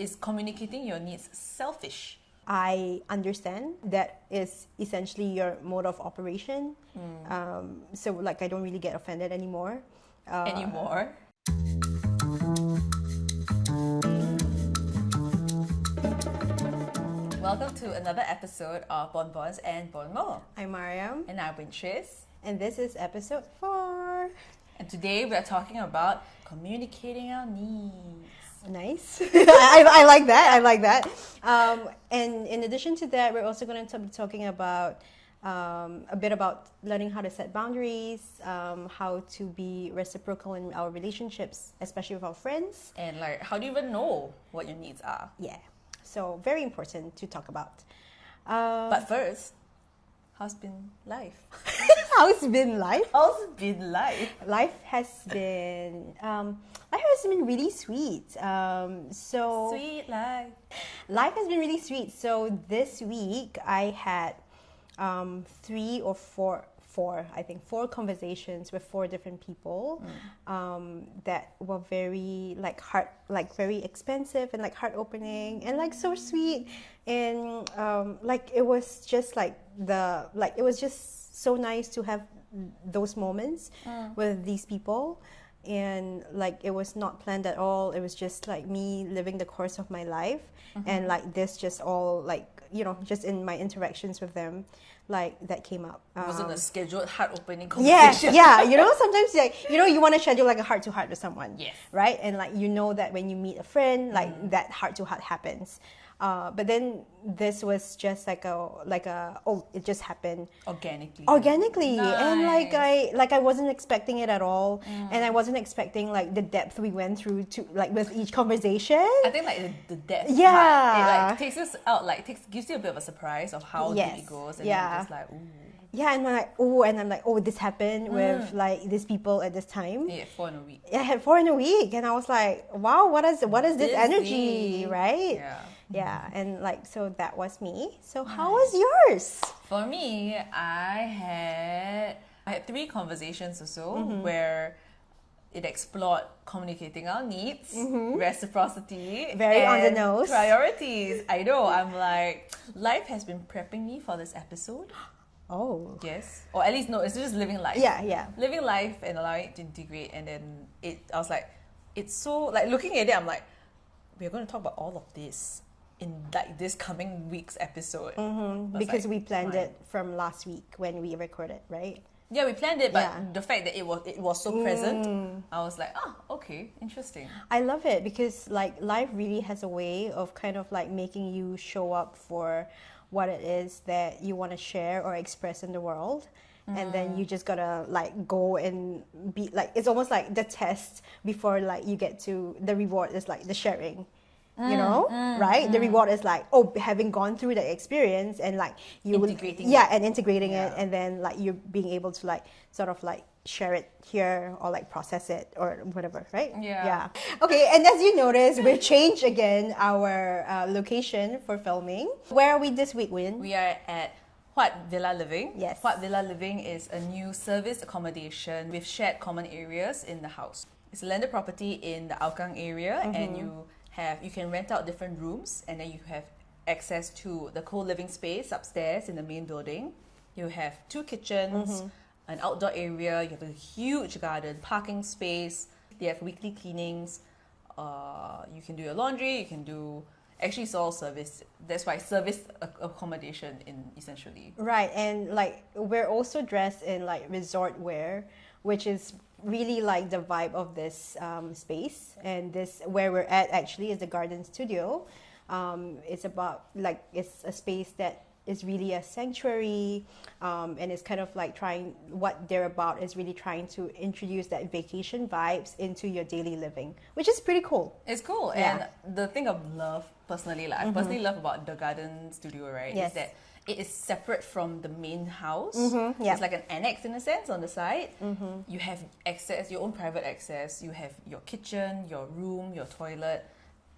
is communicating your needs selfish? I understand that is essentially your mode of operation. So like I don't really get offended anymore. Welcome to another episode of Bonbons and Bonbons. I'm Mariam. And I'm Wintrice. And this is episode 4. And today we are talking about communicating our needs. Nice. I like that. I like that. And in addition to that, we're also going to be talking about a bit about learning how to set boundaries, how to be reciprocal in our relationships, especially with our friends. And like, how do you even know what your needs are? Yeah. So very important to talk about. But first, how's been life? How's been life? How's been life? Life has been really sweet. Sweet life. Life has been really sweet. So this week I had 4 conversations with 4 different people that were very very expensive and like heart opening and like so sweet, and it was just it was just so nice to have those moments with these people. And like it was not planned at all. It was just like me living the course of my life, and like this just all just in my interactions with them, like that came up. Wasn't a scheduled heart-opening conversation. Yeah. Sometimes you want to schedule like a heart-to-heart with someone. Yes. Right, and like that when you meet a friend, like that heart-to-heart happens. But then this was just it just happened organically. Nice. And I wasn't expecting it at all, and I wasn't expecting like the depth we went through to like with each conversation. I think like the depth part, it like takes us out, gives you a bit of a surprise of how deep it goes, and you're just like, ooh. Yeah, and I'm like, this happened with like these people at this time. Yeah, 4 in a week. Yeah, I had 4 in a week, and I was like, wow, what is this energy, right? Yeah, and like so that was me. So how was yours? For me, I had 3 conversations or so where it explored communicating our needs, reciprocity, very on the nose, priorities. I know. I'm like, life has been prepping me for this episode. Oh. Yes. Or at least, no, it's just living life. Yeah. Living life and allowing it to integrate. And then I was like, it's so, like looking at it, I'm like, we're going to talk about all of this in like this coming week's episode. Because we planned it from last week when we recorded, right? Yeah, we planned it, but the fact that it was so present, I was like, okay, interesting. I love it because like life really has a way of kind of like making you show up for what it is that you want to share or express in the world. And then you just gotta like go and be like, it's almost like the test before like you get to the reward is like the sharing. Right? The reward is like, having gone through the experience and like you integrating it, and then like you being able to like sort of like share it here or like process it or whatever, right? Yeah. Okay, and as you notice, we've changed again our location for filming. Where are we this week, Win? We are at Huat Villa Living. Yes. Huat Villa Living is a new service accommodation with shared common areas in the house. It's a landed property in the Hougang area, and you can rent out different rooms, and then you have access to the co-living space upstairs in the main building. You have 2 kitchens, an outdoor area, you have a huge garden, parking space, they have weekly cleanings, you can do your laundry, you can do... Actually, it's all service. That's why service accommodation essentially. Right, and like we're also dressed in like resort wear, which is really like the vibe of this space. And this where we're at actually is the garden studio. It's about like it's a space that is really a sanctuary, and it's kind of like what they're about is really trying to introduce that vacation vibes into your daily living, which is pretty cool. It's cool. And the thing I love personally, like I personally love about the garden studio, right, is that it is separate from the main house. It's like an annex in a sense on the side. You have access, your own private access. You have your kitchen, your room, your toilet.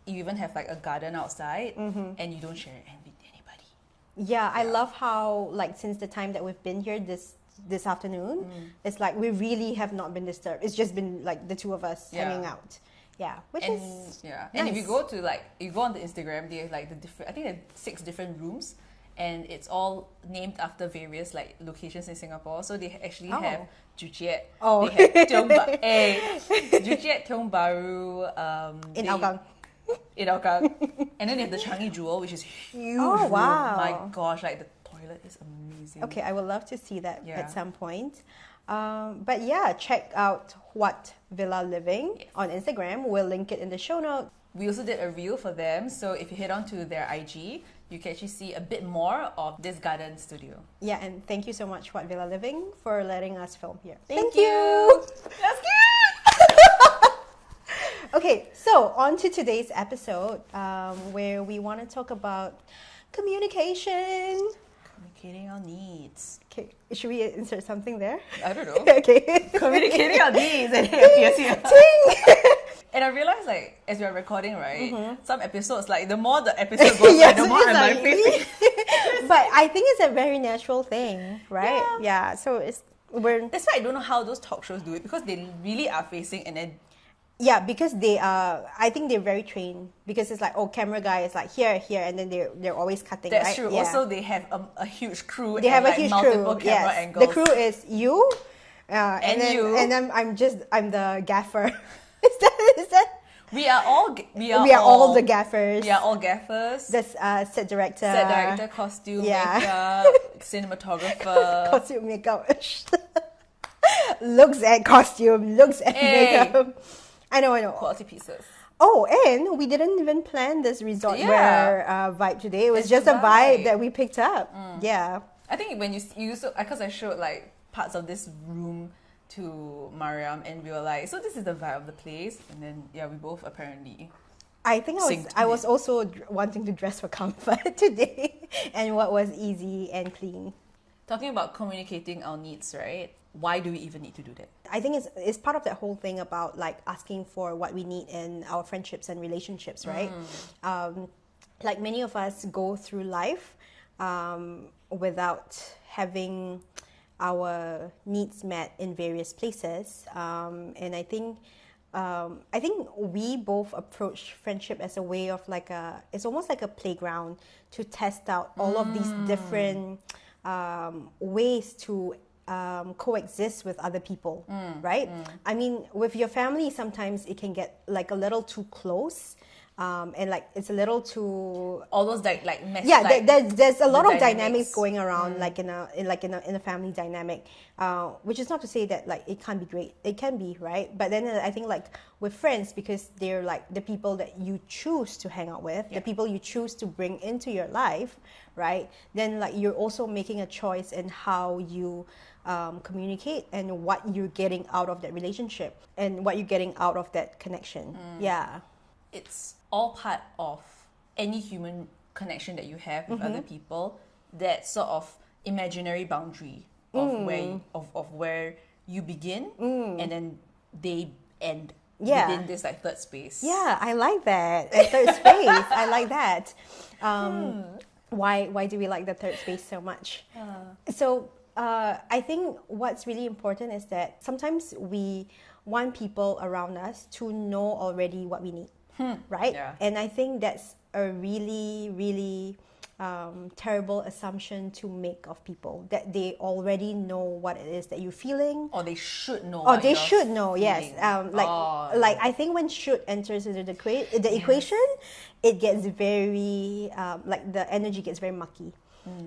You even have like a garden outside, and you don't share it with anybody. Yeah, I love how like since the time that we've been here this afternoon, it's like we really have not been disturbed. It's just been like the 2 of us hanging out. Yeah, which And is yeah, nice. and if you go to like you go on the Instagram, they have like the different. I think there are 6 different rooms, and it's all named after various like locations in Singapore. So they actually have Jujiet. Oh. They have Jujiet, Tiong Bahru, in Hougang. in Hougang, and then they have the Changi Jewel, which is huge. Oh, wow. Room. My gosh, like the toilet is amazing. Okay, I would love to see that Yeah. at some point. But yeah, check out Huat Villa Living on Instagram. We'll link it in the show notes. We also did a reel for them, so if you head on to their IG, you can actually see a bit more of this garden studio. Yeah, and thank you so much, Huat Villa Living, for letting us film here. Thank you! That's good! Okay, so on to today's episode, where we want to talk about communication. Communicating our needs. Okay, should we insert something there? I don't know. Okay. Communicating our needs and it appears here. Ting! And I realized, like, as we are recording, right, some episodes, like, the more the episode goes, Yes, the more it's I'm like- like facing. But I think it's a very natural thing, right? Yeah, so we're... That's why I don't know how those talk shows do it, because they really are facing and then... Yeah, because they are, I think they're very trained, because it's like, oh, camera guy is like here, and then they're always cutting, That's right? true. Yeah. Also, they have a huge crew They have and, a like, huge multiple crew. camera Yes. angles. The crew is you, and then you. and then I'm the gaffer. Is that? We are all all the gaffers. We are all gaffers. The set director. Set director, costume, Yeah. makeup, cinematographer. Costume makeup. Looks at costume. Looks at Hey. makeup. I know. Quality pieces. Oh, and we didn't even plan this resort Yeah. wear vibe today. It was It's just the a vibe vibe. that we picked up. Yeah. I think when you so because I showed like parts of this room to Mariam and we were like, so this is the vibe of the place, and then we both apparently. I think Synced I with was also wanting to dress for comfort today and what was easy and clean. Talking about communicating our needs, right? Why do we even need to do that? I think it's part of that whole thing about like asking for what we need in our friendships and relationships, right? Like many of us go through life without having our needs met in various places, and I think we both approach friendship as a way of it's almost like a playground to test out all of these different ways to coexist with other people, right? I mean, with your family, sometimes it can get like a little too close, and like it's a little too all those mess. Yeah, like, there's a lot of dynamics. dynamics going around, like in a family dynamic, which is not to say that like it can't be great. It can be, right? But then I think like with friends, because they're like the people that you choose to hang out with, the people you choose to bring into your life, right? Then like you're also making a choice in how you communicate and what you're getting out of that relationship and what you're getting out of that connection. Yeah. It's all part of any human connection that you have with other people, that sort of imaginary boundary of where you begin and then they end within this like third space. Yeah, I like that. A third space. I like that. Why do we like the third space so much? So I think what's really important is that sometimes we want people around us to know already what we need. Right? Yeah. And I think that's a really, really terrible assumption to make of people, that they already know what it is that you're feeling. Or they should know. Or they should know, yes. Like I think when should enters into the equation, it gets very, like the energy gets very mucky.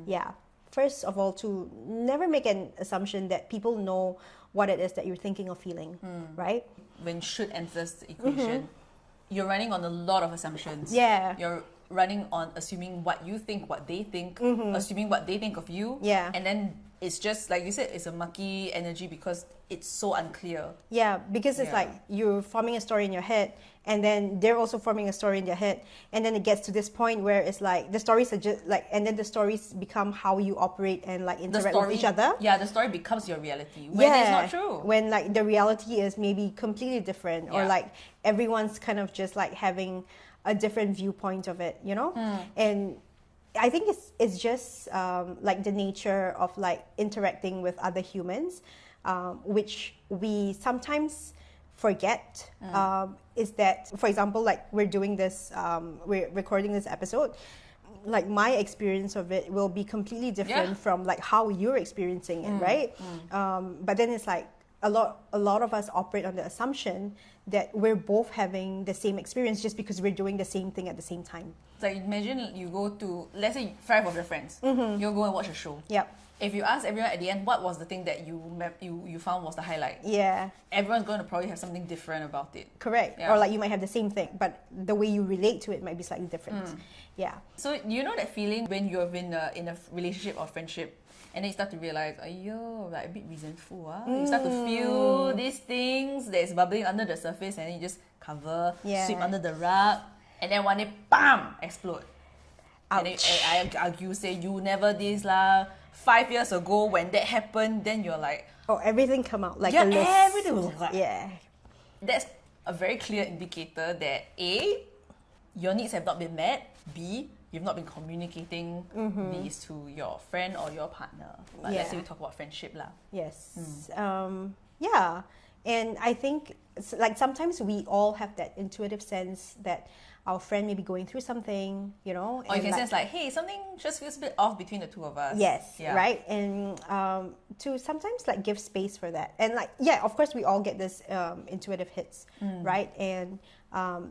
Yeah. First of all, to never make an assumption that people know what it is that you're thinking or feeling, right? When should enters the equation, you're running on a lot of assumptions. Yeah. You're running on assuming what you think, what they think, assuming what they think of you. Yeah. And then it's just, like you said, it's a mucky energy because it's so unclear. Yeah, because it's like you're forming a story in your head, and then they're also forming a story in their head, and then it gets to this point where it's like the stories are just like, and then the stories become how you operate and like interact with each other. Yeah, the story becomes your reality when it's not true. When like the reality is maybe completely different, or like everyone's kind of just like having a different viewpoint of it, you know? And I think it's just like the nature of like interacting with other humans, which we sometimes forget is that, for example, like we're doing this, we're recording this episode, like my experience of it will be completely different from like how you're experiencing it, right? But then it's like a lot of us operate on the assumption that we're both having the same experience just because we're doing the same thing at the same time. So imagine you go to, let's say 5 of your friends, you'll go and watch a show. Yep. If you ask everyone at the end what was the thing that you found was the highlight, everyone's going to probably have something different about it. Correct. Or like you might have the same thing, but the way you relate to it might be slightly different. Yeah. So you know that feeling when you're in a relationship or friendship, and then you start to realize, oh, like a bit resentful. You start to feel these things that's bubbling under the surface, and then you just cover, sweep under the rug, and then one day, bam, explode. Ouch. And then I argue, say, you never this lah. 5 years ago when that happened, then you're like, oh, everything come out like a list. Everything was like, yeah. That's a very clear indicator that A, your needs have not been met. B, you've not been communicating these to your friend or your partner. But let's say we talk about friendship lah. Yes. Yeah. And I think like sometimes we all have that intuitive sense that our friend may be going through something, you know. Or you can sense like, hey, something just feels a bit off between the two of us. Yes, right? And to sometimes like give space for that. And like, yeah, of course we all get this intuitive hits, right? And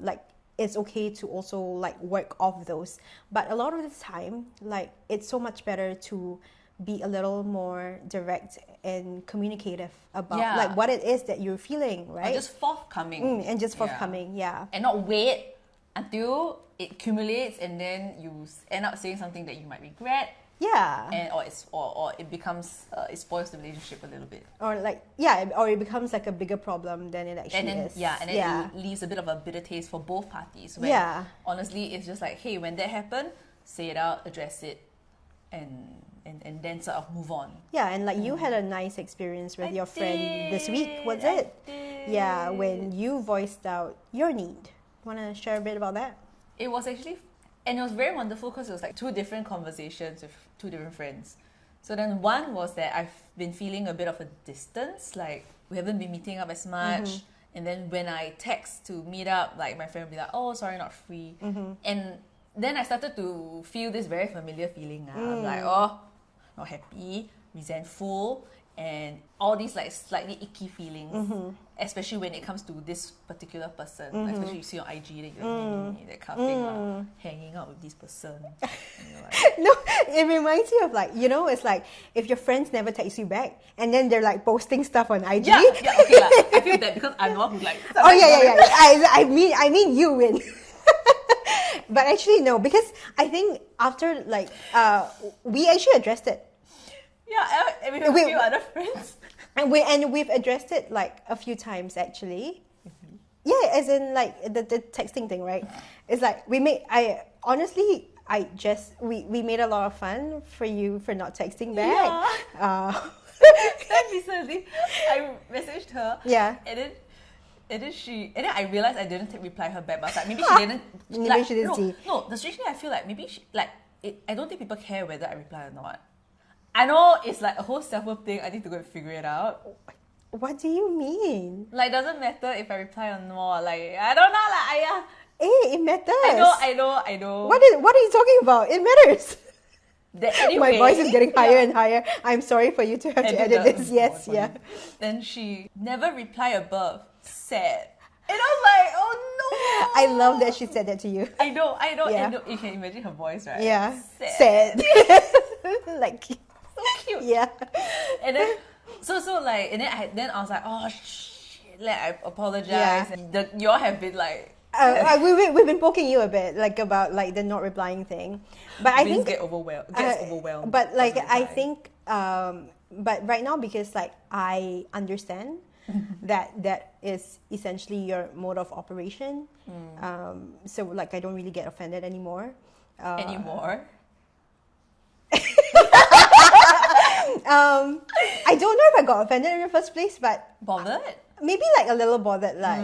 like it's okay to also like work off those. But a lot of the time, like it's so much better to be a little more direct and communicative about like what it is that you're feeling, right? Or just forthcoming. And just forthcoming, and not wait until it accumulates and then you end up saying something that you might regret. Yeah. And or it becomes it spoils the relationship a little bit. Or like or it becomes like a bigger problem than it actually is. Yeah, and then it leaves a bit of a bitter taste for both parties. When honestly it's just like, hey, when that happened, say it out, address it, and then sort of move on. Yeah, and like you had a nice experience with your friend this week, was it? Yeah, when you voiced out your need. Want to share a bit about that? It was actually, and it was very wonderful because it was like 2 different conversations with 2 different friends. So then one was that I've been feeling a bit of a distance, like we haven't been meeting up as much. And then when I text to meet up, like my friend would be like, oh, sorry, not free. And then I started to feel this very familiar feeling. I'm like, oh, not happy, resentful, and all these like slightly icky feelings, especially when it comes to this particular person, especially you see on IG that you're that kind of thing, hanging out with this person. And you're like, no, it reminds me of like, you know, it's like if your friends never text you back and then they're like posting stuff on IG. Yeah, okay, like, I feel that because I'm the one who like. Oh yeah. I mean you win. But actually no, because I think after like we actually addressed it. Yeah, and we have a few other friends. And we've addressed it like a few times actually. Yeah, as in like the texting thing, right? It's like we made a lot of fun for you for not texting back. Then recently I messaged her. Yeah. And then I realized I didn't reply her back, but I was like, maybe she didn't. Maybe she didn't see. No, the strange thing I feel like maybe I don't think people care whether I reply or not. I know it's like a whole self-worth thing. I need to go and figure it out. What do you mean? Like, doesn't matter if I reply or not. Like, I don't know. Like, Hey, it matters. I know. What are you talking about? It matters. Anyway, my voice is getting higher and higher. I'm sorry for you to have to edit this. Yes, Then she never reply above. Sad. And I was like, oh no. I love that she said that to you. I know. Yeah. And you can imagine her voice, right? Yeah. Sad. Like, so cute. Yeah. And then then I was like, oh shit, like I apologize. And you all have been like we've been poking you a bit like about like the not replying thing, but I think gets overwhelmed. But like I think but right now, because like I understand that is essentially your mode of operation, so like I don't really get offended anymore. I don't know if I got offended in the first place, but bothered? maybe like a little bothered, like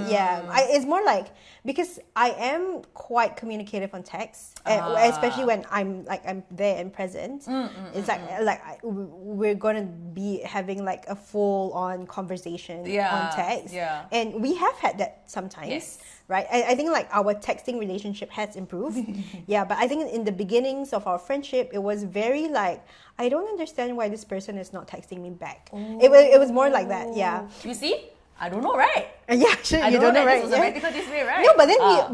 it's more like because I am quite communicative on text, especially when I'm there and present. It's we're gonna be having like a full on conversation on text, and we have had that sometimes, right? I think like our texting relationship has improved, but I think in the beginnings of our friendship, it was very like, I don't understand why this person is not texting me back. It was more like that, You see? I don't know, right? Yeah, sure. You don't know, right? This was a practical this way, right? No,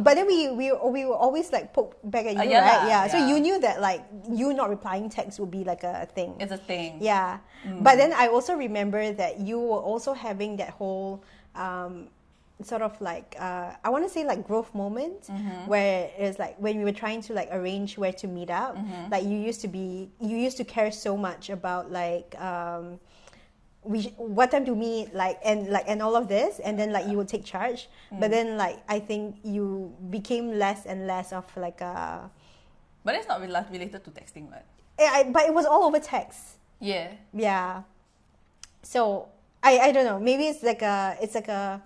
but then we will always like poke back at you, right? Yeah. So you knew that like you not replying text would be like a thing. It's a thing. Yeah. But then I also remember that you were also having that whole sort of like I want to say like growth moment where it's like when we were trying to like arrange where to meet up, like you used to care so much about like what time to meet, and all of this, and then like you would take charge. But then like I think you became less and less of like a. But it's not related to texting, right? But it was all over text. Yeah. Yeah. So I don't know. Maybe it's like a.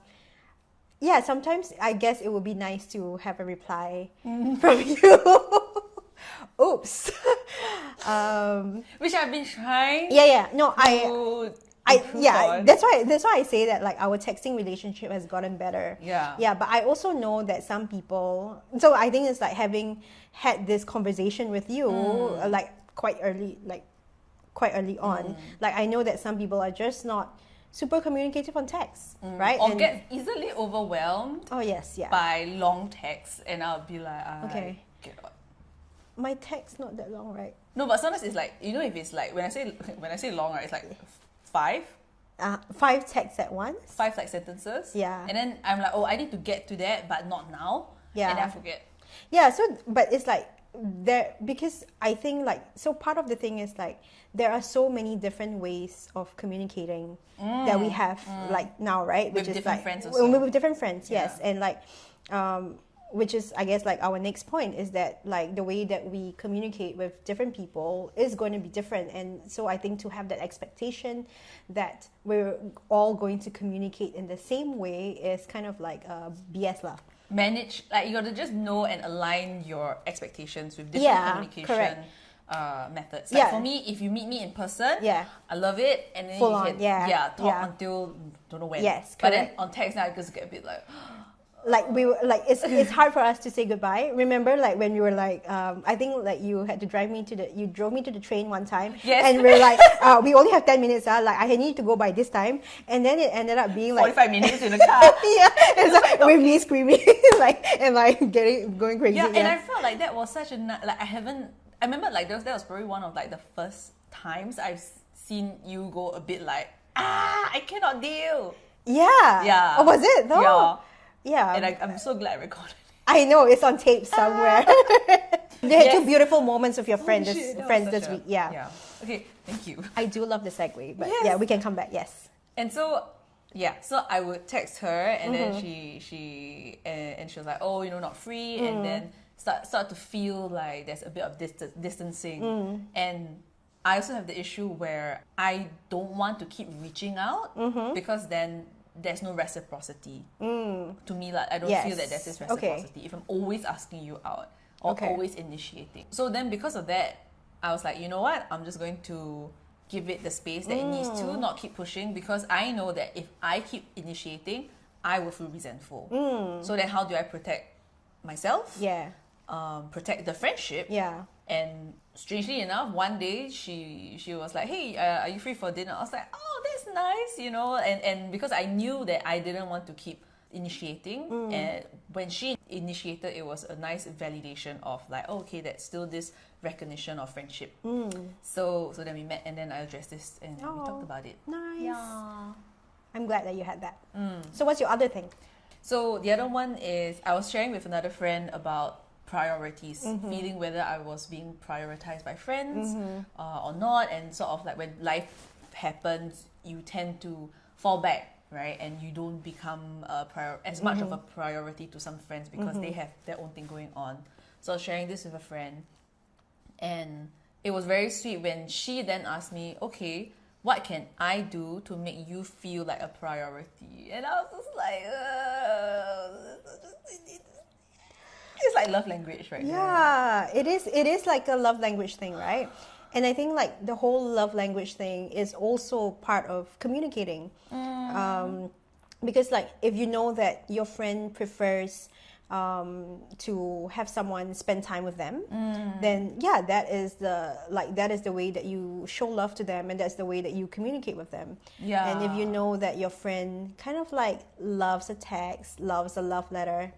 Yeah, sometimes I guess it would be nice to have a reply from you. Oops. Which I've been trying. Yeah. No, on. that's why I say that like our texting relationship has gotten better. Yeah, but I also know that some people. So I think it's like having had this conversation with you like quite early on. Like I know that some people are just not super communicative on text, right? Or get easily overwhelmed. Oh yes, yeah. By long texts, and I'll be like, okay. Get out. My text not that long, right? No, but sometimes it's like, you know, if it's like when I say long, right, it's like 5 texts at once. 5 like sentences. Yeah. And then I'm like, oh, I need to get to that, but not now. Yeah. And then I forget. Yeah. So, but it's like there, because I think like, so part of the thing is like there are so many different ways of communicating that we have like now, right? Which is different like friends also. With different friends, yes. And like which is I guess like our next point is that like the way that we communicate with different people is going to be different. And so I think to have that expectation that we're all going to communicate in the same way is kind of like BS lah. Manage, like you got to just know and align your expectations with different communication methods. Like for me, if you meet me in person, I love it, and then full you on, can talk until don't know when. Yes, but then on text now it just get a bit like we were like it's hard for us to say goodbye. Remember like when we were like I think like you drove me to the train one time, and we're like we only have 10 minutes, like I need to go by this time, and then it ended up being like 45 minutes in the car. It's like with me screaming like and like going crazy. And I felt like that was such a like I remember like that was probably one of like the first times I've seen you go a bit like I cannot deal. Oh, was it though? Yeah. And I'm so glad I recorded it. I know, it's on tape somewhere. You had 2 beautiful moments with your friends this week. Yeah. Okay, thank you. I do love the segue, but yeah, we can come back. Yes. And so I would text her, and then she was like, oh, not free, and then start to feel like there's a bit of distancing. And I also have the issue where I don't want to keep reaching out because then there's no reciprocity. To me, like I don't feel that there's this reciprocity if I'm always asking you out or always initiating. So then because of that, I was like, you know what? I'm just going to give it the space that it needs to, not keep pushing, because I know that if I keep initiating, I will feel resentful. So then how do I protect myself? Protect the friendship. And strangely enough, one day she was like, hey, are you free for dinner? I was like, oh, that's nice, and because I knew that I didn't want to keep initiating, and when she initiated, it was a nice validation of like, oh, okay, that's still this recognition of friendship. So then we met, and then I addressed this, and we talked about it. Nice. Yeah. I'm glad that you had that. So what's your other thing? So the other one is I was sharing with another friend about priorities, feeling whether I was being prioritized by friends or not, and sort of like when life happens, you tend to fall back, right? And you don't become as much of a priority to some friends because they have their own thing going on. So I was sharing this with a friend, and it was very sweet when she then asked me, okay, what can I do to make you feel like a priority? And I was just like, it's like love language, right? Yeah, it is. It is like a love language thing, right? And I think like the whole love language thing is also part of communicating, because like if you know that your friend prefers to have someone spend time with them, then yeah, that is the way that you show love to them, and that's the way that you communicate with them. Yeah. And if you know that your friend kind of like loves a text, loves a love letter,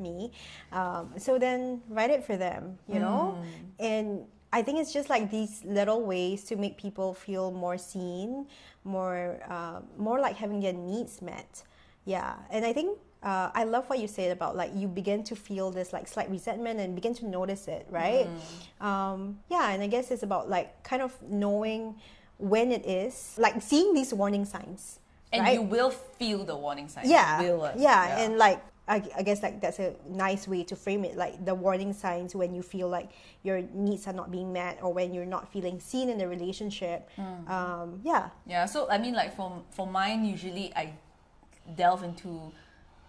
so then write it for them, you know. And I think it's just like these little ways to make people feel more seen, more like having their needs met. Yeah, and I think I love what you said about like you begin to feel this like slight resentment and begin to notice it, right? Yeah, and I guess it's about like kind of knowing when it is, like seeing these warning signs. And right? you will feel the warning signs. Yeah, You will, yeah, and like I guess like that's a nice way to frame it, like the warning signs when you feel like your needs are not being met or when you're not feeling seen in the relationship. Yeah, so I mean like for mine, usually I delve into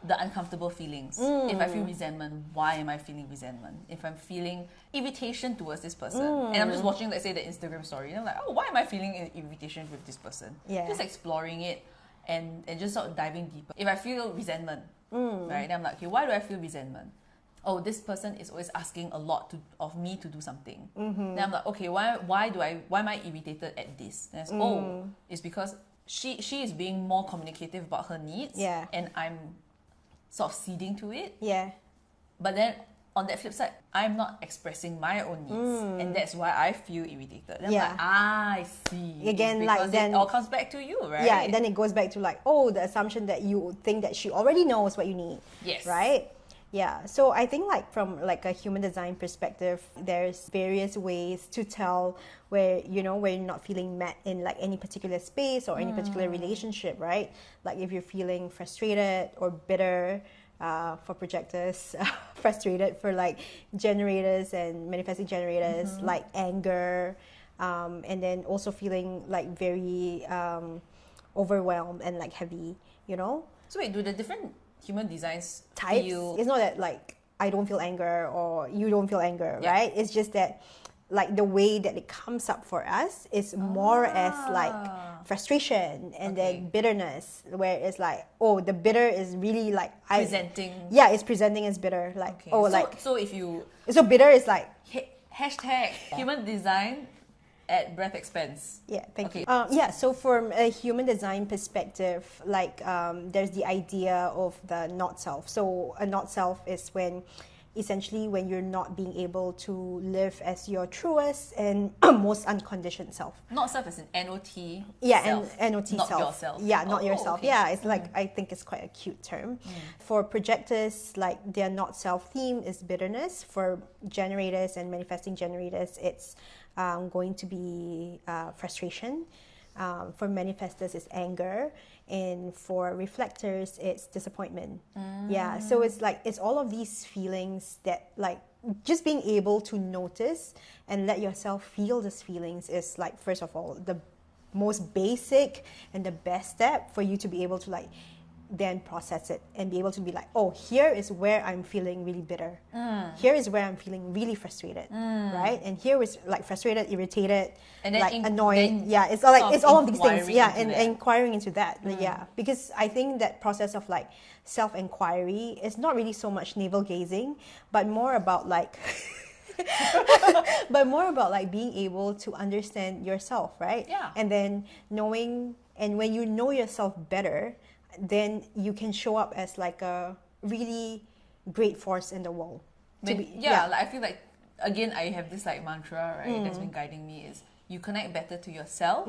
the uncomfortable feelings. If I feel resentment, why am I feeling resentment? If I'm feeling irritation towards this person, and I'm just watching, let's say, the Instagram story, and I'm like, oh, why am I feeling irritation with this person? Yeah. Just exploring it and just sort of diving deeper. If I feel resentment, right, then I'm like, okay, why do I feel resentment? Oh, this person is always asking a lot of me to do something. Then I'm like, okay, why am I irritated at this? And it's, it's because she is being more communicative about her needs, and I'm sort of ceding to it. Yeah. But then on that flip side, I'm not expressing my own needs, and that's why I feel irritated. Then I'm like, I see. Again, like then it all comes back to you, right? Yeah, then it goes back to like, oh, the assumption that you think that she already knows what you need. Yes. Right? Yeah. So I think like from like a human design perspective, there's various ways to tell where you're not feeling met in like any particular space or any particular relationship, right? Like if you're feeling frustrated or bitter, for projectors, frustrated for like generators and manifesting generators, like anger, and then also feeling like very overwhelmed and like heavy, So wait, do the different human designs types? feel... It's not that like I don't feel anger or you don't feel anger, right? It's just that like the way that it comes up for us is more as like frustration and then bitterness, where it's like, oh, the bitter is really like presenting. Yeah, it's presenting as bitter, like so if you bitter is like hashtag human design at breath expense. Yeah, thank you. So from a human design perspective, like there's the idea of the not self. So a not self is when you're not being able to live as your truest and most unconditioned self. Not self as an NOT. Yeah, self. and NOT not self. Yourself. Yeah, not yourself. Okay. Yeah, it's like I think it's quite a cute term. For projectors, like their not self theme is bitterness. For generators and manifesting generators, it's going to be frustration. For manifestors, it's anger. And for reflectors, it's disappointment. Yeah, so it's like it's all of these feelings that like just being able to notice and let yourself feel these feelings is like, first of all, the most basic and the best step for you to be able to like then process it and be able to be like, oh, here is where I'm feeling really bitter. Here is where I'm feeling really frustrated, right? And here is like frustrated, irritated, and then like annoyed. Yeah, it's all like it's all of these things. Yeah, and inquiring into that. Yeah, because I think that process of like self-inquiry is not really so much navel gazing, but more about like. But more about like being able to understand yourself, right? Yeah. And then knowing, and when you know yourself better, then you can show up as like a really great force in the world. Like, I feel like, again, I have this like mantra, right, that's been guiding me is you connect better to yourself,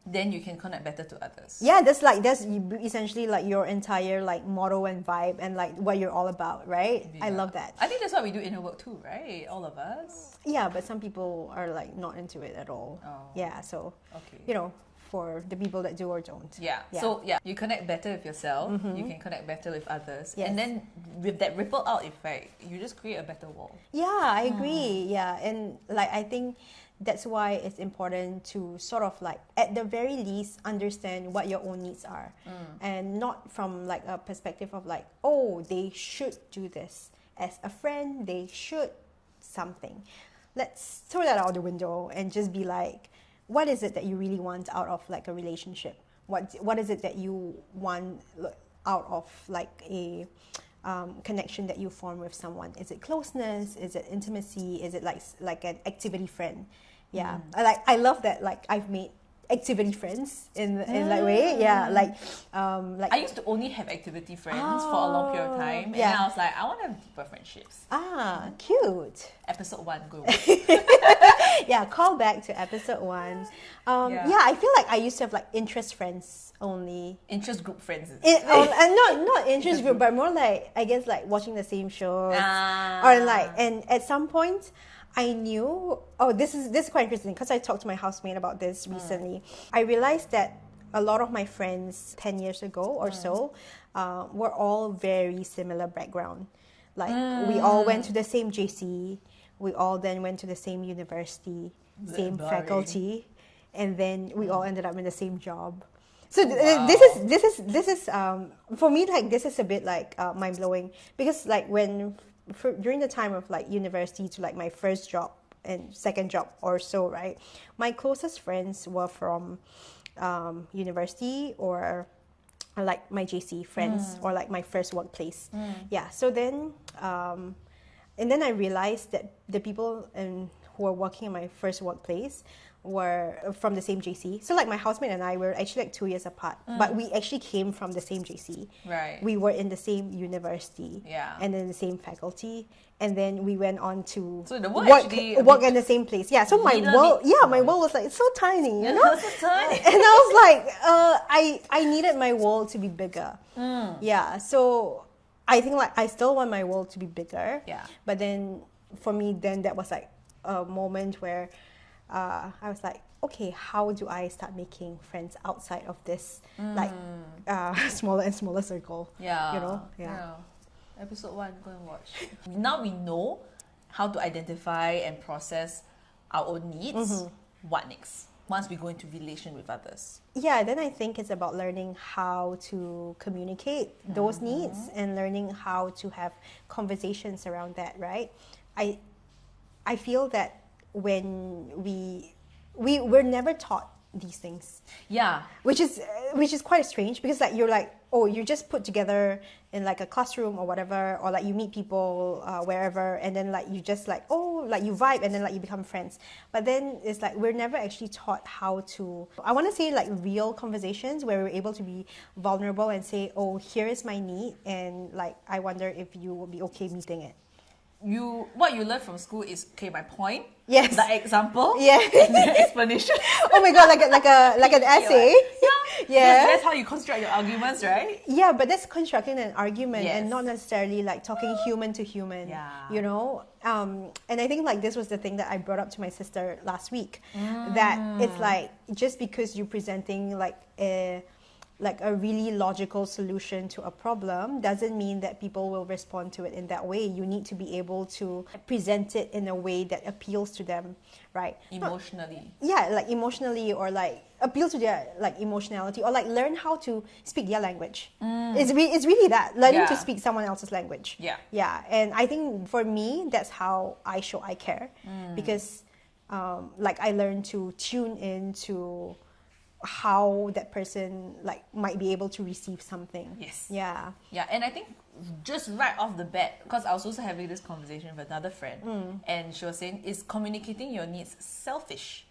then you can connect better to others. Yeah, that's essentially like your entire like motto and vibe and like what you're all about, right? Yeah. I love that. I think that's what we do in our work too, right? All of us. Yeah, but some people are like not into it at all. Oh. Yeah, so for the people that do or don't. Yeah. So you connect better with yourself, you can connect better with others. Yes. And then with that ripple out effect, you just create a better world. Yeah, I agree. Yeah. And like I think that's why it's important to sort of like, at the very least, understand what your own needs are. And not from like a perspective of like, oh, they should do this. As a friend, they should something. Let's throw that out the window and just be like, what is it that you really want out of like a relationship? What is it that you want out of like a connection that you form with someone? Is it closeness? Is it intimacy? Is it like an activity friend? Yeah, I love that. Like I've made activity friends in that way. Yeah, like I used to only have activity friends for a long period of time, and I was like, I want to have deeper friendships. Cute. Episode 1, go. Yeah, call back to episode 1. I feel like I used to have like interest friends only. Interest group friends. And not interest group, but more like, I guess, like watching the same shows. Or like, and at some point, I knew, this is quite interesting because I talked to my housemate about this recently. I realized that a lot of my friends 10 years ago or so were all very similar background. Like we all went to the same JC, we all then went to the same university, same faculty, and then we all ended up in the same job. So this is for me, like, this is a bit like mind blowing, because like during the time of like university to like my first job and second job or so, right, my closest friends were from university or like my JC friends or like my first workplace. So then and then I realized that the people who were working in my first workplace were from the same JC. So like my housemate and I were actually like 2 years apart, but we actually came from the same JC. Right. We were in the same university, and then the same faculty, and then we went on to work in the same place. Yeah. So my world was like so tiny, you know. So tiny. And I was like, I needed my world to be bigger. Yeah. So I think like I still want my world to be bigger. Yeah. But then for me, then that was like a moment where I was like, okay, how do I start making friends outside of this like smaller and smaller circle? Yeah. You know? Yeah. Episode 1, go and watch. Now we know how to identify and process our own needs. What next? Once we go into relation with others. Yeah, then I think it's about learning how to communicate those needs and learning how to have conversations around that, right? I feel that when we're never taught these things, which is quite strange, because like you're like, oh, you're just put together in like a classroom or whatever, or like you meet people wherever, and then like you just like, oh, like you vibe, and then like you become friends. But then it's like we're never actually taught how to, I want to say, like real conversations where we're able to be vulnerable and say, oh, here is my need, and like I wonder if you will be okay meeting it. What you learn from school is, okay, my point, yes, the example, yeah, and the explanation. Oh my god, like an essay. Yeah. That's how you construct your arguments, right? Yeah, but that's constructing an argument, yes, and not necessarily like talking human to human. Yeah. You know? And I think like this was the thing that I brought up to my sister last week. That it's like, just because you're presenting like a really logical solution to a problem doesn't mean that people will respond to it in that way. You need to be able to present it in a way that appeals to them, right? Emotionally. Like emotionally, or like appeal to their like emotionality, or like learn how to speak their language. It's really that, learning to speak someone else's language. Yeah. And I think for me, that's how I show I care, because like I learned to tune into how that person like might be able to receive something. Yes. Yeah. And I think just right off the bat, because I was also having this conversation with another friend, and she was saying, is communicating your needs selfish?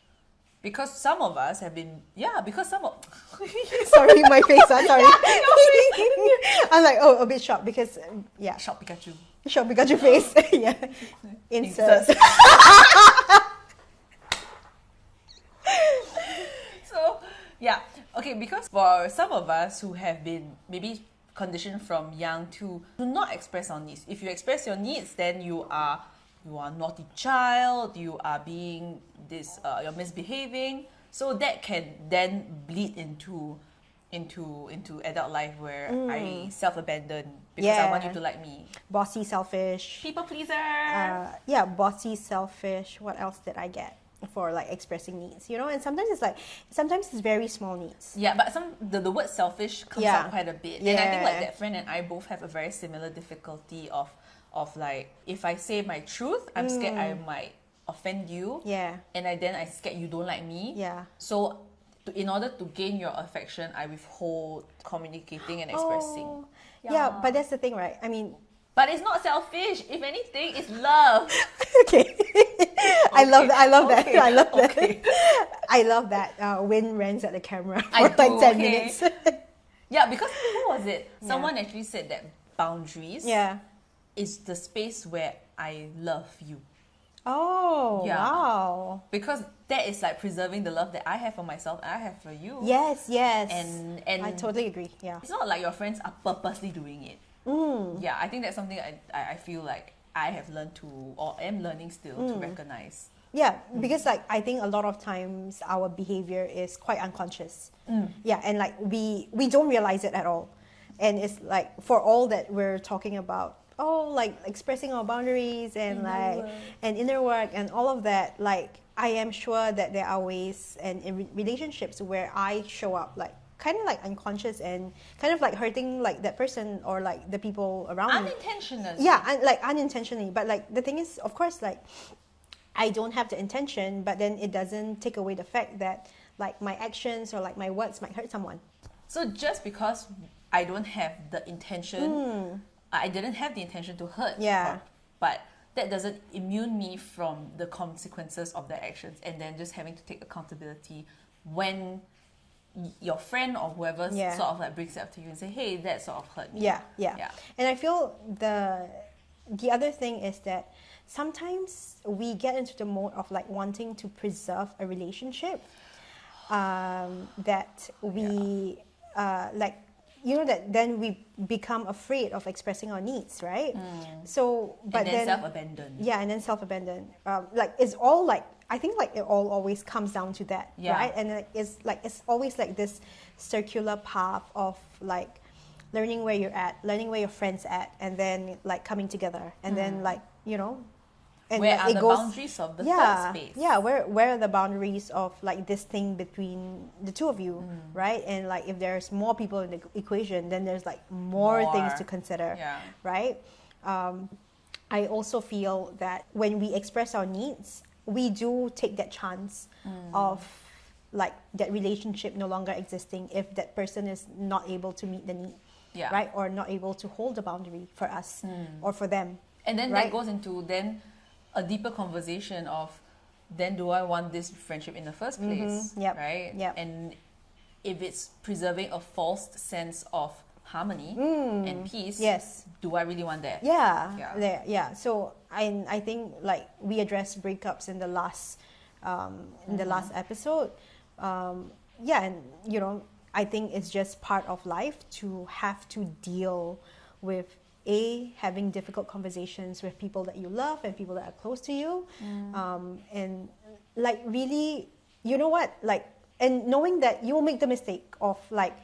Because some of us have been, because some of... Sorry, my face, sorry. I'm like, a bit shocked because, Shocked Pikachu. Shocked Pikachu face. Yeah. Insert. Okay, because for some of us who have been maybe conditioned from young to not express our needs. If you express your needs, then you are a naughty child, you are being you're misbehaving. So that can then bleed into adult life, where I self-abandon because I want you to like me. Bossy, selfish. People pleaser. Bossy, selfish. What else did I get? for like expressing needs, you know, and sometimes it's very small needs. Yeah, but the word selfish comes out quite a bit. And I think like that friend and I both have a very similar difficulty of like, if I say my truth, I'm scared I might offend you. Yeah. And I scared you don't like me. Yeah. So in order to gain your affection, I withhold communicating and expressing. Oh. Yeah, but that's the thing, right? I mean, but it's not selfish. If anything, it's love. Okay. I love that. I love that. Okay. I love that. Okay. I love that. Win rants at the camera for I like do, 10 okay. minutes. Yeah, because who was it? Someone actually said that boundaries is the space where I love you. Oh, wow. Because that is like preserving the love that I have for myself and I have for you. Yes. And I totally agree. Yeah. It's not like your friends are purposely doing it. Yeah, I think that's something I feel like I have learned to, or am learning still, to recognize. Yeah, because like I think a lot of times our behavior is quite unconscious. Yeah, and like we don't realize it at all. And it's like, for all that we're talking about, like expressing our boundaries and inner work and all of that, like I am sure that there are ways and in relationships where I show up like kind of like unconscious and kind of like hurting like that person or like the people around me. Unintentionally. Yeah, like unintentionally. But like the thing is, of course, like I don't have the intention, but then it doesn't take away the fact that like my actions or like my words might hurt someone. So just because I don't have the intention, I didn't have the intention to hurt. Yeah. But that doesn't immune me from the consequences of their actions, and then just having to take accountability when your friend or whoever sort of like brings it up to you and say, hey, that sort of hurt me. Yeah. And I feel the other thing is that sometimes we get into the mode of like wanting to preserve a relationship that we like, you know, that then we become afraid of expressing our needs, right? So, but and then self-abandon. Yeah, and then self-abandon. Like it's all like, I think like it all always comes down to that, right? And it's always like this circular path of like learning where you're at, learning where your friends at, and then like coming together, and then like, you know, and where like, are it the goes, boundaries of the third space? Yeah, where are the boundaries of like this thing between the two of you, right? And like if there's more people in the equation, then there's like more things to consider, right? I also feel that when we express our needs, we do take that chance of like that relationship no longer existing if that person is not able to meet the need, right? Or not able to hold the boundary for us or for them. And then that goes into then a deeper conversation of, then do I want this friendship in the first place, right? And if it's preserving a false sense of harmony and peace, do I really want that? So I think like we addressed breakups in the last last episode, and you know, I think it's just part of life to have to deal with having difficult conversations with people that you love and people that are close to you, and like really, you know what, like, and knowing that you will make the mistake of like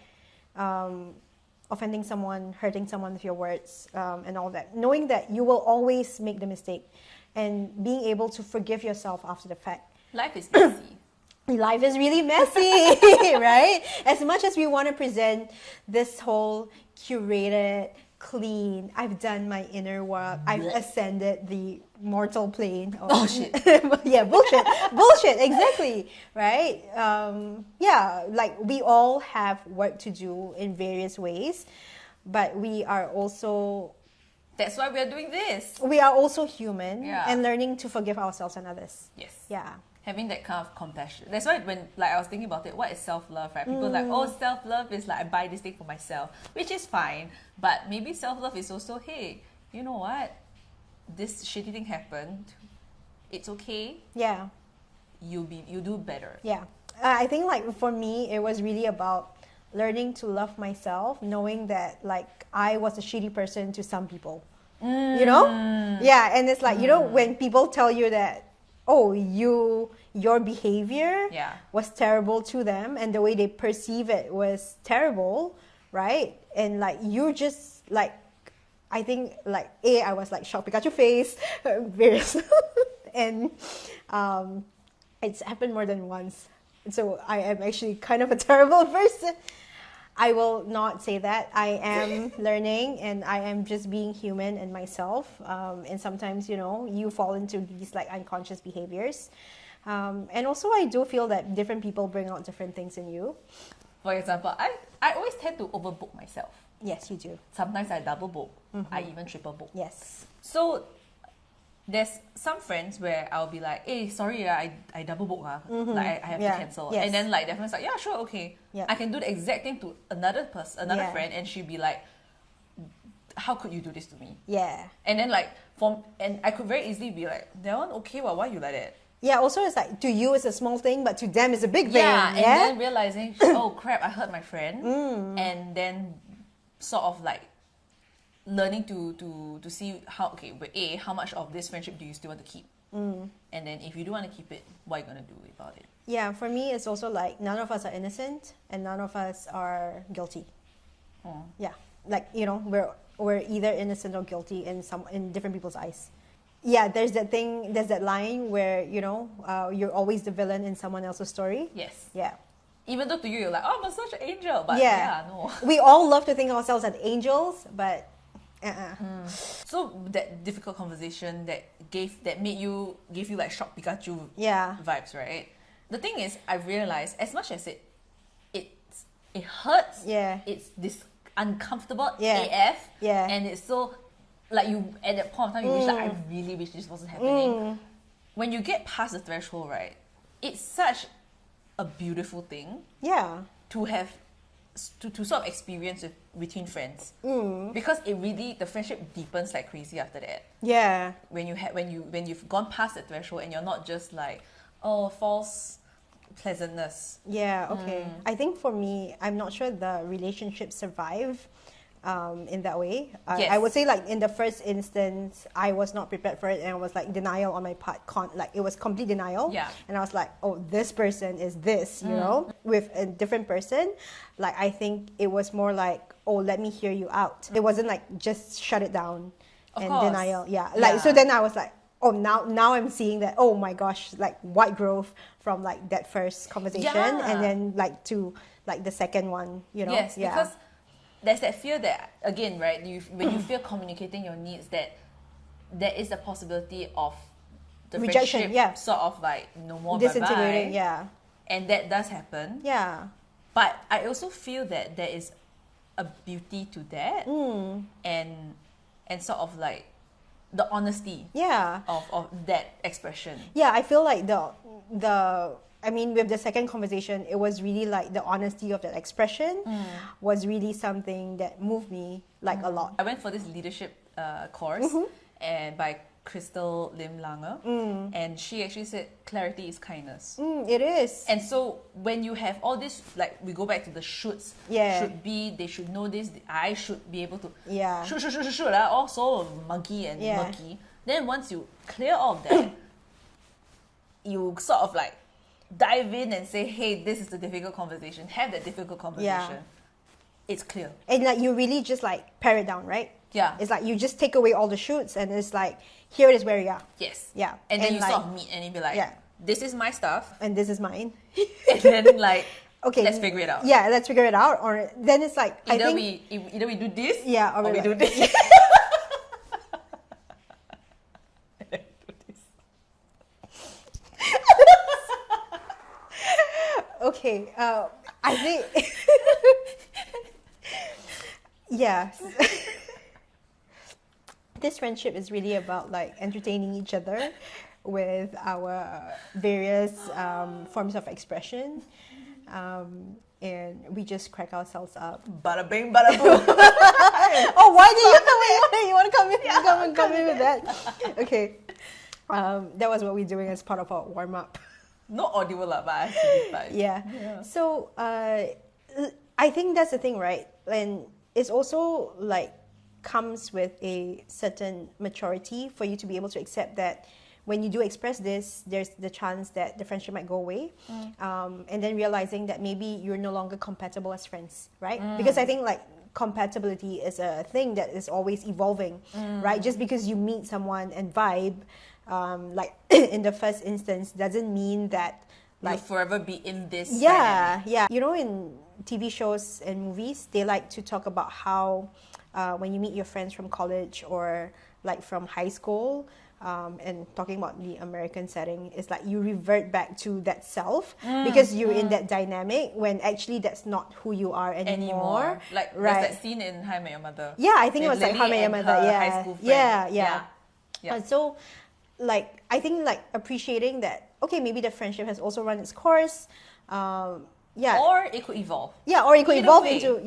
offending someone, hurting someone with your words, and all that, knowing that you will always make the mistake, and being able to forgive yourself after the fact. Life is messy. Life is really messy, right? As much as we want to present this whole curated, clean, I've done my inner work, I've ascended the mortal plane. Oh shit. Yeah, bullshit, exactly, right? Like we all have work to do in various ways, but we are also... That's why we are doing this. We are also human and learning to forgive ourselves and others. Yes. Yeah. Having that kind of compassion. That's why when like I was thinking about it, what is self-love, right? People are like, oh, self-love is like I buy this thing for myself, which is fine. But maybe self-love is also, hey, you know what? This shitty thing happened. It's okay. Yeah. You do better. Yeah. I think like for me, it was really about learning to love myself, knowing that like I was a shitty person to some people. You know? Yeah, and it's like, you know, when people tell you that, oh, your behavior was terrible to them and the way they perceive it was terrible, right? And like you just like, I think like I was like shocked Pikachu face, various, and It's happened more than once. So I am actually kind of a terrible person. I will not say that. I am learning and I am just being human and myself. And sometimes, you fall into these like unconscious behaviors. And also I do feel that different people bring out different things in you. For example, I always tend to overbook myself. Yes, you do. Sometimes I double book. I even triple book. Yes. So there's some friends where I'll be like, hey, sorry, I double book. Like I have to cancel. Yes. And then like their friend's like, yeah, sure, okay. Yeah. I can do the exact thing to another friend, and she'd be like, how could you do this to me? Yeah. And then like and I could very easily be like, that one okay, well, why you like that? Yeah, also it's like, to you it's a small thing, but to them it's a big thing. Yeah, and then realizing, oh crap, I hurt my friend. And then sort of like learning to see how much of this friendship do you still want to keep? And then if you do want to keep it, what are you going to do about it? Yeah, for me it's also like none of us are innocent and none of us are guilty. Yeah, like we're either innocent or guilty in different people's eyes. Yeah, there's that line where you're always the villain in someone else's story. Yes. Yeah. Even though to you you're like, oh, I'm such an angel, but no. We all love to think of ourselves as angels, but So that difficult conversation that gave you like shock Pikachu vibes, right? The thing is, I realized as much as it hurts, it's this uncomfortable AF, and it's so like you at that point of time you wish like I really wish this wasn't happening. When you get past the threshold, right, it's such a beautiful thing. Yeah. To have to sort of experience between friends, because it really the friendship deepens like crazy after that. Yeah. When you've gone past that threshold and you're not just like, oh, false pleasantness. Yeah. Okay. I think for me, I'm not sure the relationship survive in that way. Yes. I would say like in the first instance, I was not prepared for it and it was like denial on my part. Like it was complete denial. Yeah. And I was like, oh, this person is this, with a different person. Like I think it was more like, oh, let me hear you out. It wasn't like just shut it down and denial. Yeah. Like so then I was like, oh, now I'm seeing that, oh my gosh, like what growth from like that first conversation and then like to like the second one, Yes, because there's that fear that, again, right, when you feel communicating your needs, that there is a possibility of the rejection, friendship sort of like no more disintegrating, bye-bye. And that does happen. Yeah. But I also feel that there is a beauty to that and sort of like the honesty of that expression. Yeah, I feel like with the second conversation, it was really like the honesty of that expression was really something that moved me like a lot. I went for this leadership course and by Crystal Lim Langer, and she actually said clarity is kindness. It is. And so when you have all this, like we go back to the shoulds, should be, they should know this, I should be able to should all so muggy and murky. Then once you clear all of that, you sort of like dive in and say, hey, this is the difficult conversation. Have that difficult conversation. It's clear. And like you really just like pare it down, right? Yeah. It's like you just take away all the shoots and it's like, here it is where you are. Yes. Yeah. And then you sort of meet and you be like, this is my stuff. And this is mine. And then like, okay, let's figure it out. Yeah, let's figure it out. Or then it's like, either we do this, or we do this. Okay, I think yes. This friendship is really about like entertaining each other with our various forms of expression, and we just crack ourselves up. Bada bing, bada boom. Oh, why do you want to come in? Come in with that? Okay, that was what we're doing as part of our warm up. Not audible, but I have to be fine. Yeah. So I think that's the thing, right? And it's also like comes with a certain maturity for you to be able to accept that when you do express this, there's the chance that the friendship might go away. And then realizing that maybe you're no longer compatible as friends, right? Because I think like compatibility is a thing that is always evolving, right? Just because you meet someone and vibe, like in the first instance doesn't mean that You'll forever be in this yeah, dynamic. yeah. You know, in TV shows and movies, they like to talk about how when you meet your friends from college or like from high school, and talking about the American setting, it's like you revert back to that self because you're in that dynamic when actually that's not who you are anymore. Like right. there's that scene in How I Met Your Mother. Yeah, I think it was Lily like How I Met Your and Mother. her Yeah, high school friend. yeah. And so, like, I think like appreciating that. Okay, maybe the friendship has also run its course. Yeah. Or it could evolve. Yeah, or it could Either evolve way. into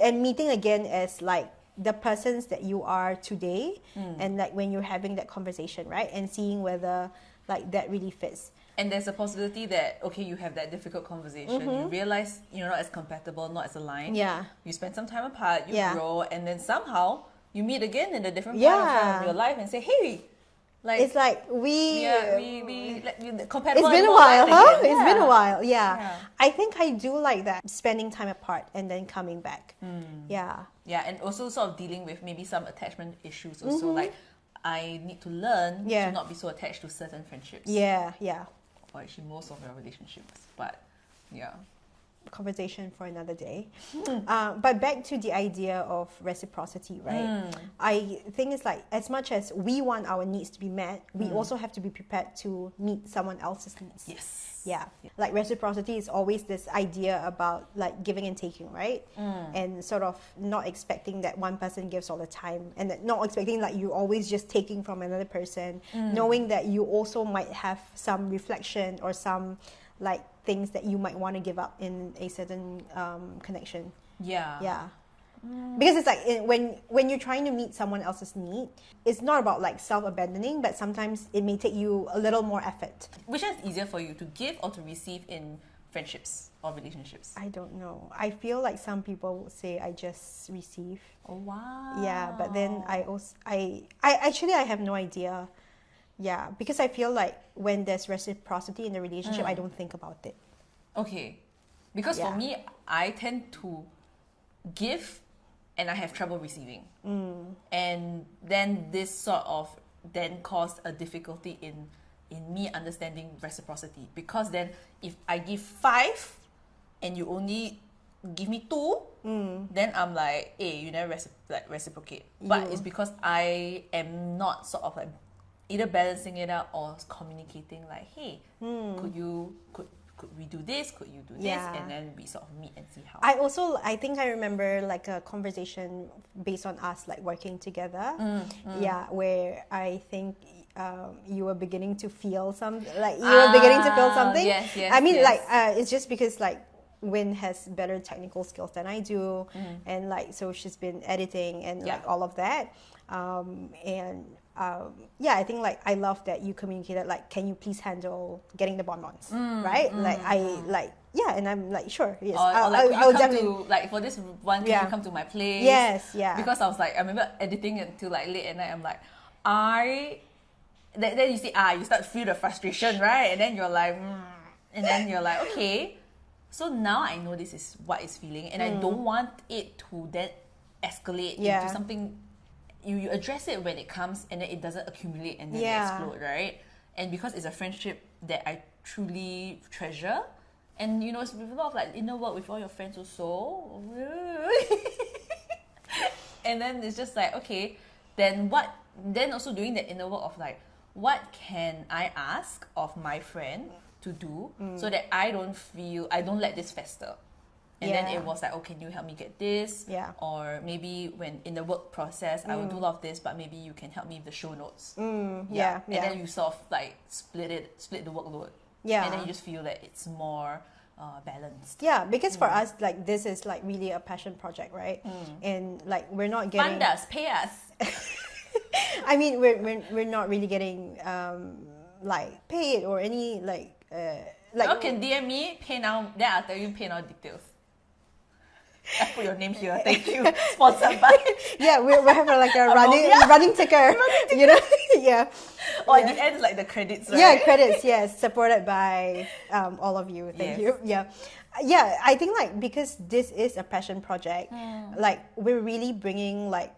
and meeting again as like the persons that you are today, and like when you're having that conversation, right, and seeing whether like that really fits. And there's a possibility that, okay, you have that difficult conversation, you realize you're not as compatible, not as aligned. Yeah. You spend some time apart, you grow, and then somehow you meet again in a different part of your life and say, hey, like it's like we compatible. It's been a while, huh? Again. It's been a while, yeah. I think I do like that, spending time apart and then coming back. Yeah. Yeah, and also sort of dealing with maybe some attachment issues also. Like, I need to learn to not be so attached to certain friendships. Yeah, yeah. Or actually most of your relationships. But, yeah. Conversation for another day. But back to the idea of reciprocity, right? I think it's like, as much as we want our needs to be met, we also have to be prepared to meet someone else's needs. Yes. Yeah. Like reciprocity is always this idea about like giving and taking, right? And sort of not expecting that one person gives all the time, and that not expecting like you're always just taking from another person, knowing that you also might have some reflection or some like things that you might want to give up in a certain connection. Yeah. Because it's like when you're trying to meet someone else's need, it's not about like self-abandoning, but sometimes it may take you a little more effort. Which is easier for you, to give or to receive in friendships or relationships? I don't know. I feel like some people would say I just receive. Oh, wow. Yeah, but then I actually have no idea. Yeah, because I feel like when there's reciprocity in the relationship, I don't think about it. Okay. Because for me, I tend to give and I have trouble receiving. And then this sort of then caused a difficulty in me understanding reciprocity. Because then if I give 5 and you only give me 2, then I'm like, hey, you never reciprocate. But it's because I am not sort of like either balancing it out or communicating like, hey, could we do this? Could you do this? And then we sort of meet and see how. I think I remember like a conversation based on us like working together. Yeah, where I think you were beginning to feel something. Yes, I mean, like it's just because like Win has better technical skills than I do, and like so she's been editing and like all of that, I think like I love that you communicated like, can you please handle getting the bonbons, right? And I'm like, sure, yes. I'll definitely like for this one, can you come to my place? Yes, yeah. Because I was like, I remember editing it until like late at night. I'm like, then you see, you start to feel the frustration, right? And then you're like, and then you're like, okay. So now I know this is what it's feeling, and I don't want it to then escalate into something. You address it when it comes, and then it doesn't accumulate and then explode, right? And because it's a friendship that I truly treasure, and you know, it's with a lot of like inner work with all your friends also. And then it's just like, okay, then what? Then also doing the inner work of like, what can I ask of my friend to do so that I don't let this fester. And then it was like, oh, can you help me get this? Or maybe when in the work process, I will do a lot of this, but maybe you can help me with the show notes. And then you sort of like split the workload. And then you just feel that it's more balanced. Yeah, because for us, like this is like really a passion project, right? And like we're not getting... Fund us, pay us. I mean, we're not really getting like paid or any like you can DM me, pay now, then I'll tell you pay now details. I put your name here, thank you. Sponsored by. We have like a running ticker. You know, Or at the end, like the credits, right? Yeah, credits. Yes, supported by all of you. Thank you. Yeah. I think like because this is a passion project, like we're really bringing like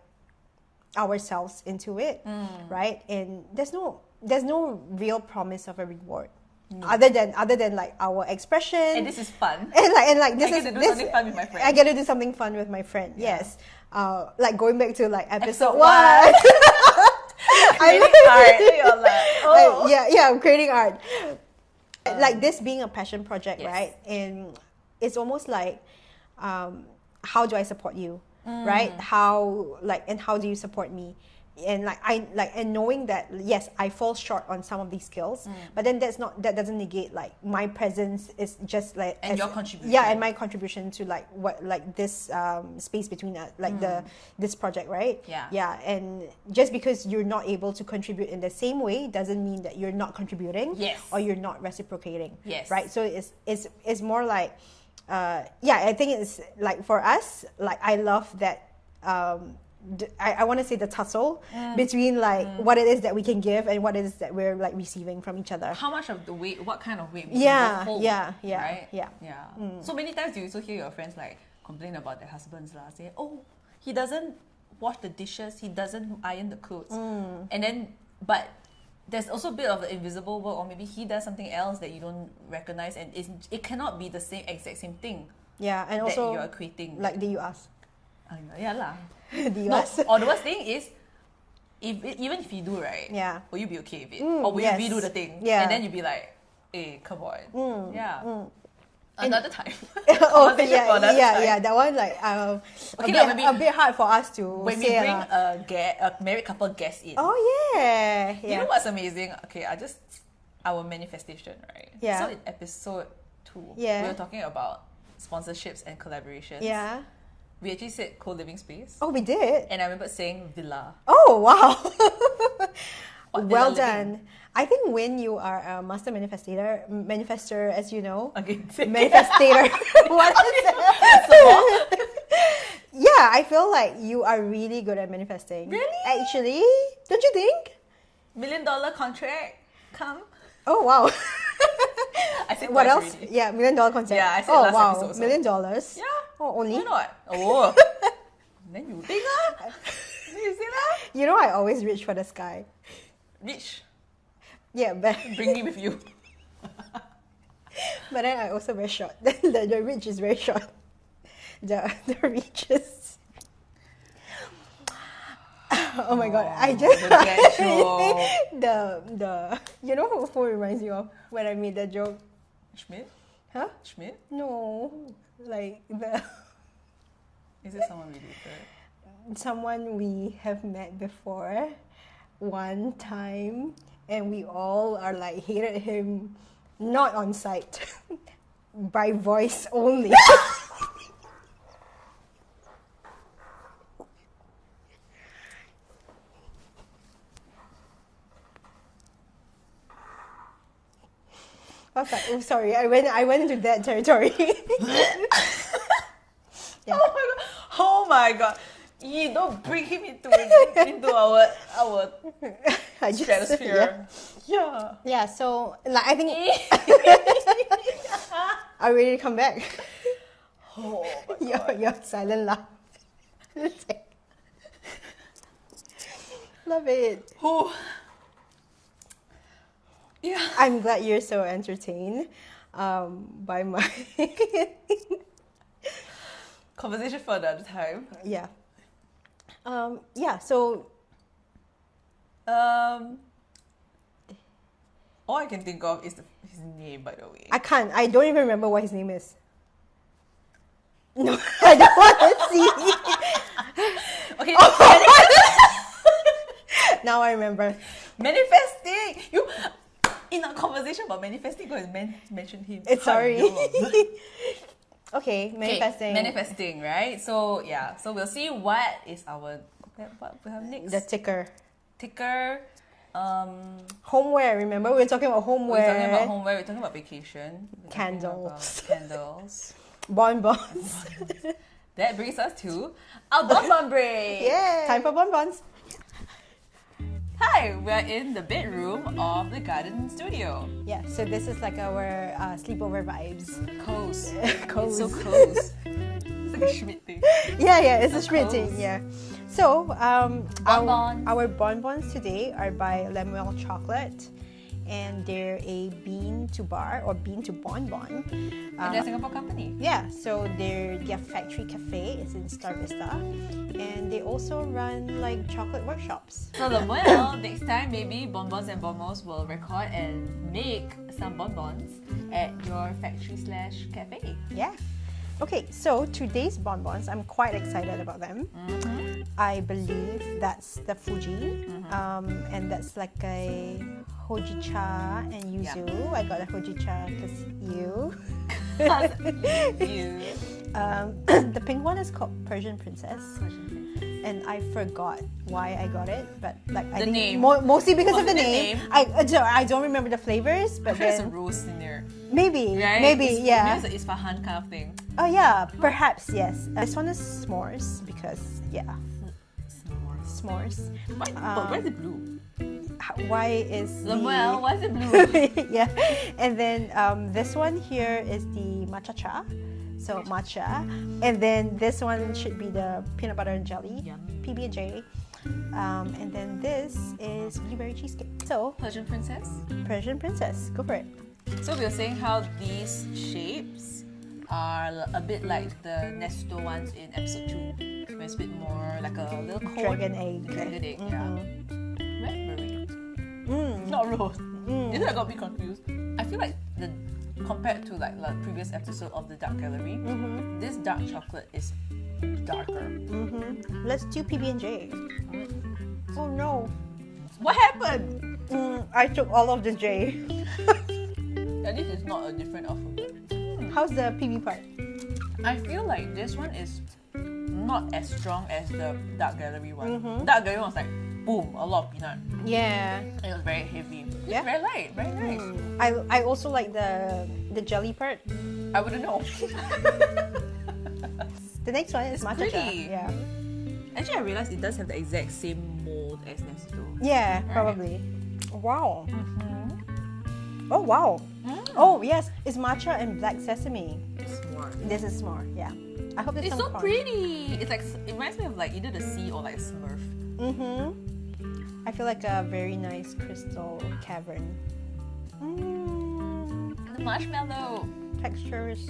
ourselves into it, right? And there's no there's no real promise of a reward. Other than like our expression, and this is fun, and like this I is get to do this something fun with my friend. I get to do something fun with my friend. Yes, like going back to like episode 1. Creating art. You're like, oh. I'm creating art. Like this being a passion project, yes. right? And it's almost like, how do I support you, right? How do you support me? And and knowing that yes, I fall short on some of these skills, but then that doesn't negate like my presence is just like and your contribution. Yeah, and my contribution to like what like this space between us, like this project, right? Yeah, and just because you're not able to contribute in the same way doesn't mean that you're not contributing. Yes. Or you're not reciprocating. Yes. Right. So it's more like I think it's like for us, like I love that. I want to say the tussle between like what it is that we can give and what it is that we're like receiving from each other. How much of the weight, what kind of weight we yeah, can hold, right? Yeah. So many times you also hear your friends like complain about their husbands lah, say, oh, he doesn't wash the dishes, he doesn't iron the clothes. And then, but there's also a bit of the invisible work, or maybe he does something else that you don't recognize, and it cannot be the exact same thing. Yeah, and that also you're equating. Like, did you ask? Yeah lah. No, or the worst thing is, even if you do, right? Yeah. Will you be okay with it? Or will you redo the thing? Yeah. And then you'll be like, hey, come on. Yeah. Another time. Oh, yeah. That one, like, a bit hard for us to when say. When we bring a married couple guest in. Oh, yeah. You know what's amazing? Okay, our manifestation, right? Yeah. So in episode 2, we were talking about sponsorships and collaborations. Yeah. We actually said co-living space. Oh, we did? And I remember saying villa. Oh, wow. Well done. I think when you are a master manifester, as you know. Again. Manifestator. What is that? Yeah, I feel like you are really good at manifesting. Really? Actually, don't you think? $1 million contract, come. Oh, wow. I said what else? Already. Yeah, $1 million contract. Yeah, I said last episode also. $1 million? Yeah. Oh, only? Why not? Oh. Then you think lah. Then you say lah. You know I always reach for the sky. Reach. Yeah, but... Bring me with you. But then I also very short. The reach is very short. The reach is... Oh my god, I just... The you know who reminds you of when I made that joke? Schmidt? Huh? Schmidt? No. Like the... Is it someone related? Someone we have met before one time, and we all are like hated him, not on sight, by voice only. I was like, oh, sorry, I went into that territory. Yeah. Oh my god! You don't bring him into our stratosphere. Yeah. So like I think are we ready to come back? Oh your silent laugh. Love it. Oh. Yeah. I'm glad you're so entertained by my conversation for another time. Yeah. So all I can think of is his name, by the way. I don't even remember what his name is. No, I don't want to see. Okay. Now I remember. Manifesting. You in a conversation about manifesting, go and mention him. Sorry. Okay, manifesting. Okay, manifesting, right? So yeah, so we'll see what is what we have next. The ticker. Homeware. Remember we were talking about homeware. We're talking about homeware. We're talking about vacation. Candles. Bonbons. That brings us to our bonbon break. Yeah. Time for bonbons. Hi, we're in the bedroom of the garden studio. Yeah, so this is like our sleepover vibes. Cozy. Cozy. It's so close. It's like a Schmidt thing. Yeah, it's a Schmidt thing, yeah. So, Bonbons. our bonbons today are by Lemuel Chocolate, and they're a bean to bar or bean to bonbon. And they're a Singapore company. Yeah, so their factory cafe is in Star Vista, and they also run like chocolate workshops. So Lemuel, next time maybe Bonbons and Bonbons will record and make some bonbons at your factory/cafe. Yeah. Okay, so today's bonbons, I'm quite excited about them. I believe that's the Fuji, and that's like a hojicha and yuzu. I got a hojicha because you. You. The pink one is called Persian Princess, and I forgot why I got it, but like I think name. Mostly because of the The name. name. I don't remember the flavors, but There's a then rose in there. maybe Right? yeah. Maybe it's Isfahan kind of thing. Oh yeah, perhaps yes. This one is s'mores because s'mores. But where's the blue? Why is Lemuel, why is it blue? yeah, and then this one here is the matcha cha, so matcha, and then this one should be the peanut butter and jelly, Yummy. PB&J, and then this is blueberry cheesecake. So Persian Princess. Persian Princess, go for it. So we were saying how these shapes are a bit like the Nesto ones in episode 2. Where it's a bit more like a little cold Dragon egg. Dragon egg, yeah. Raspberry. Mm. Not rose. This one got me confused. I feel like compared to like the previous episode of the Dark Gallery, this dark chocolate is darker. Let's do PB&J. Oh no, What happened? I took all of the J. At least it's not a different alphabet. How's the PB part? I feel like this one is not as strong as the Dark Gallery one. Dark Gallery one was like boom, a lot of peanut. Yeah. It was very heavy. It's Yeah. very light, very nice. I also like the jelly part. I wouldn't know. The next one is It's matcha. pretty. Yeah. Actually, I realized it does have the exact same mold as Nesto. Yeah, Right. probably. Wow. Oh wow. Oh yes, it's matcha and black sesame. Smart. This is more. Yeah. I hope this It's comes so fun. pretty. It's like it reminds me of like either the sea or like a Smurf. I feel like a very nice crystal cavern. The marshmallow. Textures.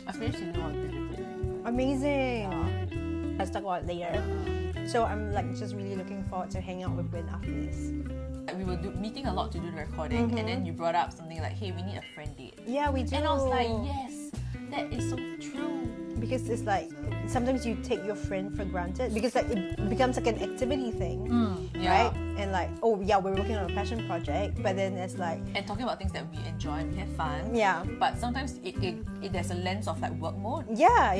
I finished season 1 Bridgerton. Amazing. Let's talk about it later. So I'm like just really looking forward to hang out with Win after this. We were meeting a lot to do the recording, and then you brought up something like, "Hey, we need a friend date." Yeah, we do. And I was like, "Yes, that is so true." Because it's like sometimes you take your friend for granted because like it becomes like an activity thing, Yeah. right? And like, oh yeah, we're working on a passion project, but then it's like, And talking about things that we enjoy and we have fun. yeah, But sometimes it there's a lens of like work mode. yeah.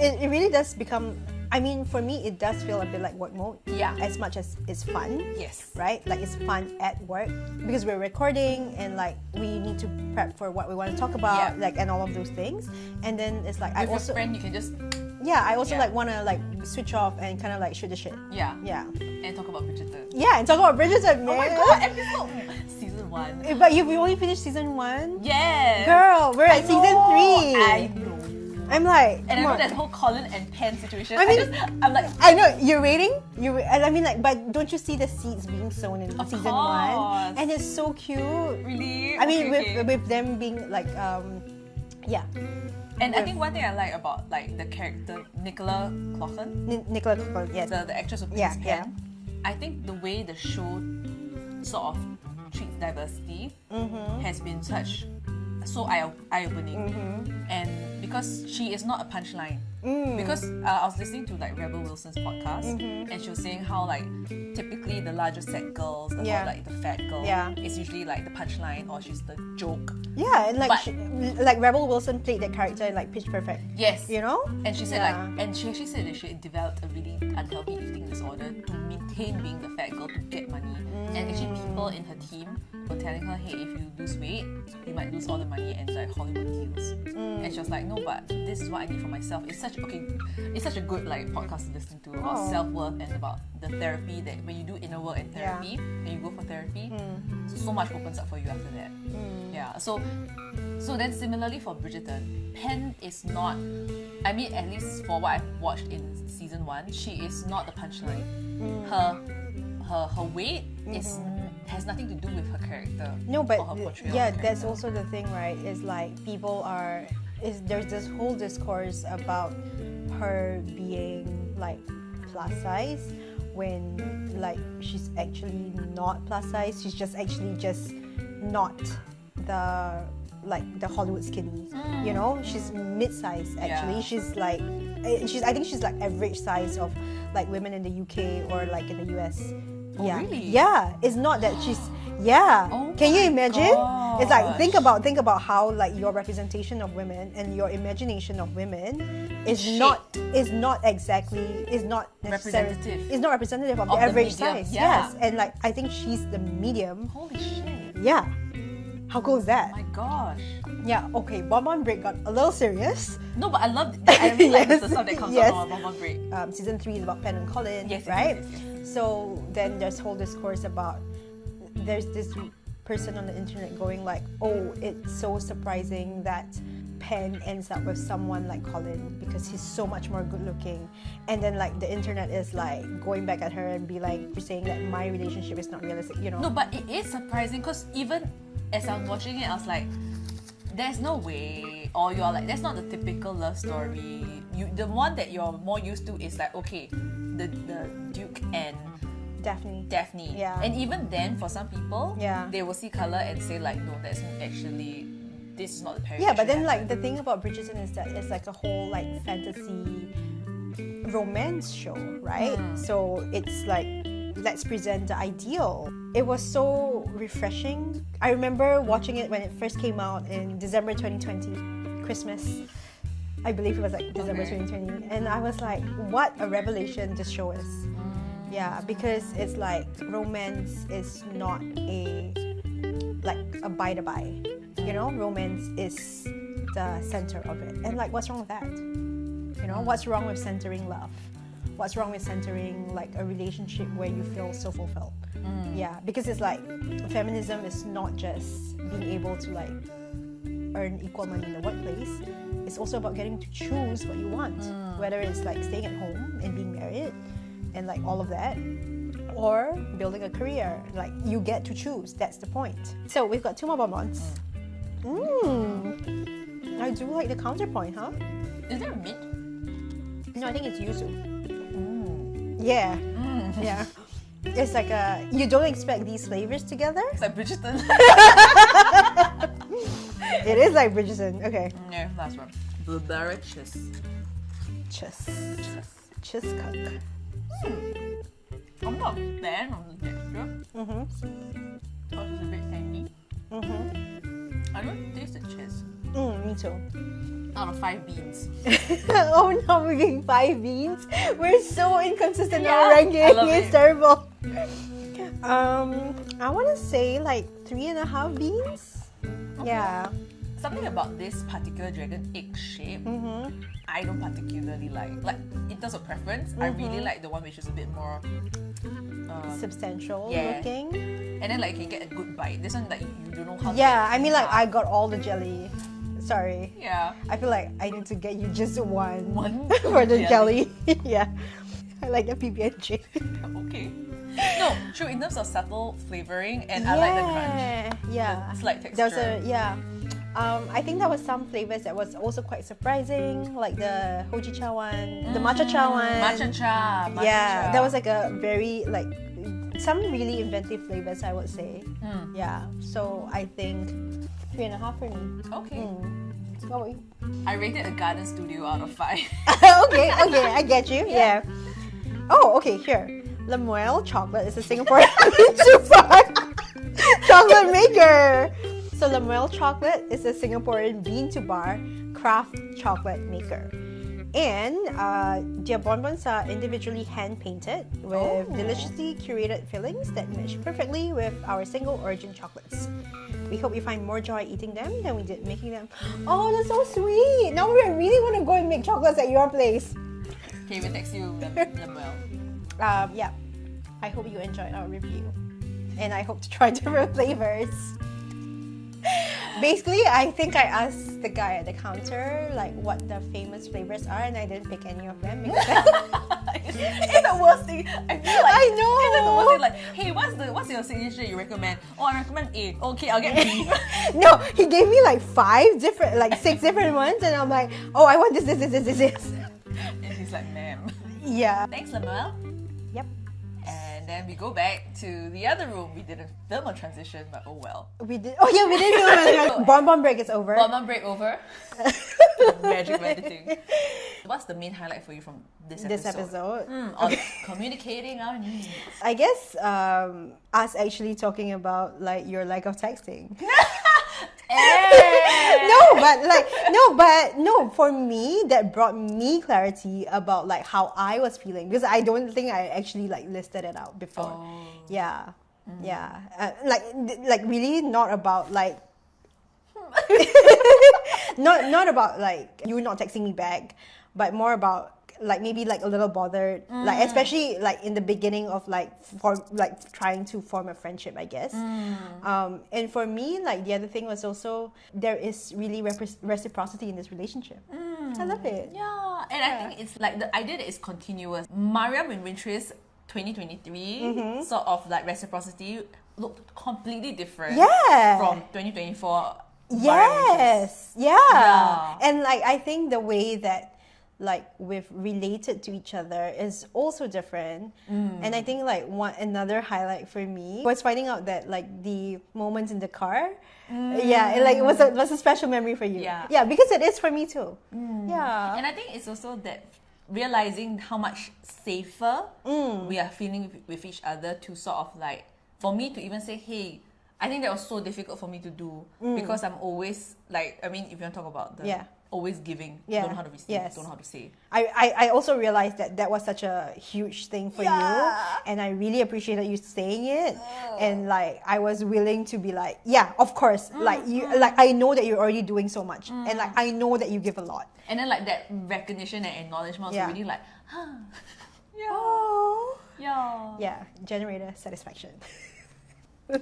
It really does become. I mean, for me, it does feel a bit like work mode. Yeah. As much as it's fun. Yes. Right? Like it's fun at work because we're recording and like we need to prep for what we want to talk about, Yeah. like and all of those things. And then it's like With I also your friend, you can just I also Yeah. like want to like switch off and kind of like shoot the shit. yeah Yeah. and talk about Bridgerton. Yeah, and talk about Bridgerton, man. Oh my god, episode season 1. But we only finished season 1. Yes. Girl, we're at season 3. I know. I'm like, And I come know on. that whole Colin and Pen situation. I mean- I'm like, I know you're waiting. And I mean, like, but don't you see the seeds being sown in Of season course. 1? And it's so cute. really? I mean, Okay. with them being like, yeah, And I think one thing I like about like the character Nicola Clochan, Nicola Cole, yes, the actress who plays Yeah, Pen, I think the way the show sort of treats diversity has been so eye-opening. And because she is not a punchline. Because I was listening to like Rebel Wilson's podcast, and she was saying how like typically the larger set girls, the Yeah. more like the fat girl, Yeah. is usually like the punchline or she's the joke. yeah, and like But- like Rebel Wilson played that character in like Pitch Perfect. Yes. You know? And she said Yeah. like, and she actually said that she developed a really unhealthy eating disorder to maintain being the fat girl to get money. And actually people in her team were telling her, hey, if you lose weight, you might lose all the money and like Hollywood deals. And she was like, no, but this is what I need for myself. It's such a good like podcast to listen to about self-worth and about the therapy that when you do inner work and therapy and you go for therapy, so much opens up for you after that. Yeah. So then similarly for Bridgerton, Pen is not, I mean, at least for what I've watched in season 1, she is not the punchline. Her weight has nothing to do with her character. No, but or her portrayal yeah, of her that's character. also the thing, right? Is like there's this whole discourse about her being like plus size when like she's actually not plus size. She's just not the Hollywood skinny. You know, she's mid-size actually. Yeah. She's like I think she's like average size of like women in the UK or like in the US. Oh, Yeah. really? Yeah. It's not that she's Oh Can you my imagine? It's like think gosh. about how like your representation of women and your imagination of women is It's not necessarily Representative. it's not representative of the Of the average medium, size. yeah. Yes. And like I think she's the medium. Holy shit. Yeah. How cool is that? Oh my gosh. Yeah, okay, Bonbon Break got a little serious. No, but I really like Yes, the stuff that comes yes. out from Bonbon Break. Season 3 is about Pen and Colin, Yes, right? yes. So then there's whole discourse about there's this person on the internet going like, oh, it's so surprising that Pen ends up with someone like Colin because he's so much more good looking. And then like the internet is like going back at her and be like saying that my relationship is not realistic, you know? No, but it is surprising because even as I was watching it, I was like, there's no way. Or you're like, that's not the typical love story. The one that you're more used to is like, okay, the Duke and Daphne. Yeah. And even then, for some people, Yeah. they will see color and say like, no, that's actually, this is not the pairing. Yeah, that but should then like happen. the thing about Bridgerton is that it's like a whole like fantasy romance show, right? So it's like, let's present the ideal. It was so refreshing. I remember watching it when it first came out in December 2020, Christmas. I believe it was like December Okay. 2020. And I was like, what a revelation this show is. Yeah, because it's like romance is not a by the by. You know, romance is the center of it. And like, what's wrong with that? You know, what's wrong with centering love? What's wrong with centering like a relationship where you feel so fulfilled? Yeah, because it's like feminism is not just being able to like earn equal money in the workplace. It's also about getting to choose what you want, whether it's like staying at home and being married and like all of that, or building a career. Like you get to choose. That's the point. So we've got 2 more bonbons. I do like the counterpoint, huh? Is there mint? No, I think it's yuzu. Yeah. Yeah. It's like you don't expect these flavors together. It's like Bridgerton. It is like Bridgerton. Okay. Yeah, last one. Blueberry cheese. Cheese cook. I'm not a fan of the texture. Because it's a bit tangy. I don't taste the cheese. Me too. Out of 5 beans. Oh no, we're getting 5 beans. We're so inconsistent in our Yeah, ranking. I love It's it. terrible. I want to say like 3.5 beans. Yeah. Something about this particular dragon egg shape, I don't particularly like. Like, in terms of preference, I really like the one which is a bit more Substantial yeah. looking. and then like you can get a good bite. This one like you don't know how. Yeah, to I mean like I got all the jelly. Sorry. Yeah. I feel like I need to get you just one One for the jelly. jelly. Yeah. I like the PB&J. Okay. No, true. In terms of subtle flavoring, and I like the crunch. Yeah. The slight There was texture. I think there was some flavors that was also quite surprising, like the hojicha one, the matcha cha one. Matcha cha. Yeah, that was like a very like some really inventive flavors, I would say. Yeah, so I think 3.5 for me. Okay. What about you? I rated a garden studio out of 5. okay, I get you. Yeah. Oh, okay, here. Lemuel chocolate is a Singaporean chocolate maker. So Lemuel chocolate is a Singaporean bean-to-bar craft chocolate maker. And their bonbons are individually hand-painted with deliciously curated fillings that match perfectly with our single origin chocolates. We hope you find more joy eating them than we did making them. Oh, that's so sweet. Now we really want to go and make chocolates at your place. Okay, we'll text you, Lemuel. Yeah. I hope you enjoyed our review. And I hope to try different flavors. Basically, I think I asked the guy at the counter like what the famous flavors are, and I didn't pick any of them because it's the worst thing. I feel like I know. It's like the worst thing. Like, hey, what's your signature you recommend? Oh, I recommend A. Okay, I'll get B. No, he gave me like 6 different ones, and I'm like, oh, I want this. And he's like, ma'am. Yeah. Thanks, Lemuel. Yep. And then we go back to the other room. We didn't film a transition, but oh well. We did. Oh yeah, we did. Bonbon break is over. Bonbon break over. Magic of editing. What's the main highlight for you from this episode? On communicating our needs. I guess us actually talking about like your lack of texting. No, for me that brought me clarity about like how I was feeling, because I don't think I actually like listed it out before. Oh. Yeah. Like really not about like not about like you not texting me back, but more about like maybe like a little bothered, like especially like in the beginning of like trying to form a friendship, I guess. And for me, like the other thing was also there is really reciprocity in this relationship. I love it. Yeah, and I think it's like the idea that it's continuous. Mariam and Wintri's 2023 sort of like reciprocity looked completely different from 2024. Yes, yeah. And like I think the way that like we've related to each other is also different. And I think like another highlight for me was finding out that like the moments in the car, it was a special memory for you. Yeah, because it is for me too. Yeah. And I think it's also that realizing how much safer we are feeling with each other to sort of like, for me to even say, hey, I think that was so difficult for me to do because I'm always like, I mean, if you want to talk about the always giving, don't know how to receive, don't know how to say. I also realized that was such a huge thing for you, and I really appreciated you saying it. And like I was willing to be like, yeah, of course, like you, like I know that you're already doing so much, and like I know that you give a lot. And then like that recognition and acknowledgement was really like, yeah, generator satisfaction.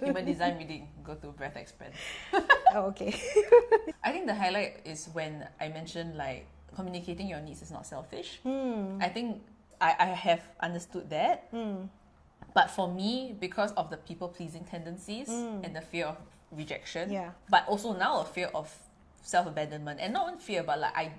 Human design reading, go to Breath Express. Oh, okay. I think the highlight is when I mentioned like communicating your needs is not selfish. I think I have understood that. But for me, because of the people-pleasing tendencies and the fear of rejection, but also now a fear of self-abandonment, and not even fear, but like I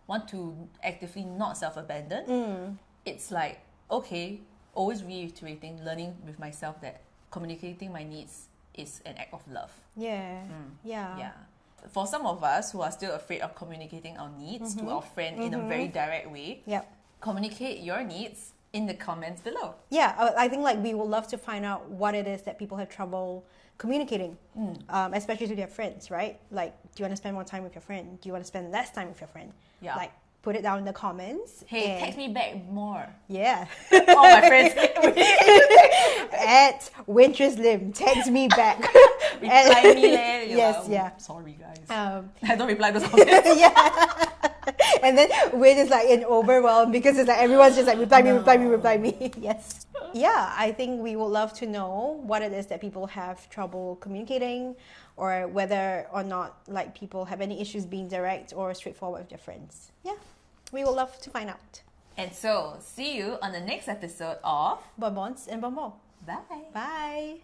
want to actively not self-abandon, it's like, okay, always reiterating, learning with myself that communicating my needs is an act of love. Yeah. For some of us who are still afraid of communicating our needs to our friend in a very direct way, communicate your needs in the comments below. Yeah, I think like we would love to find out what it is that people have trouble communicating, especially to their friends, right? Like, do you want to spend more time with your friend? Do you want to spend less time with your friend? Yeah. Like, put it down in the comments. Hey, text me back more. Yeah. All my friends. At Wintress Lim, text me back. Reply me later. Yes, sorry guys. I don't reply those comments. And then Win is like in overwhelm because it's like everyone's just like reply me. Yes. Yeah, I think we would love to know what it is that people have trouble communicating, or whether or not like people have any issues being direct or straightforward with their friends. Yeah, we would love to find out. And so, see you on the next episode of Bonbons and Bonbons. Bye. Bye.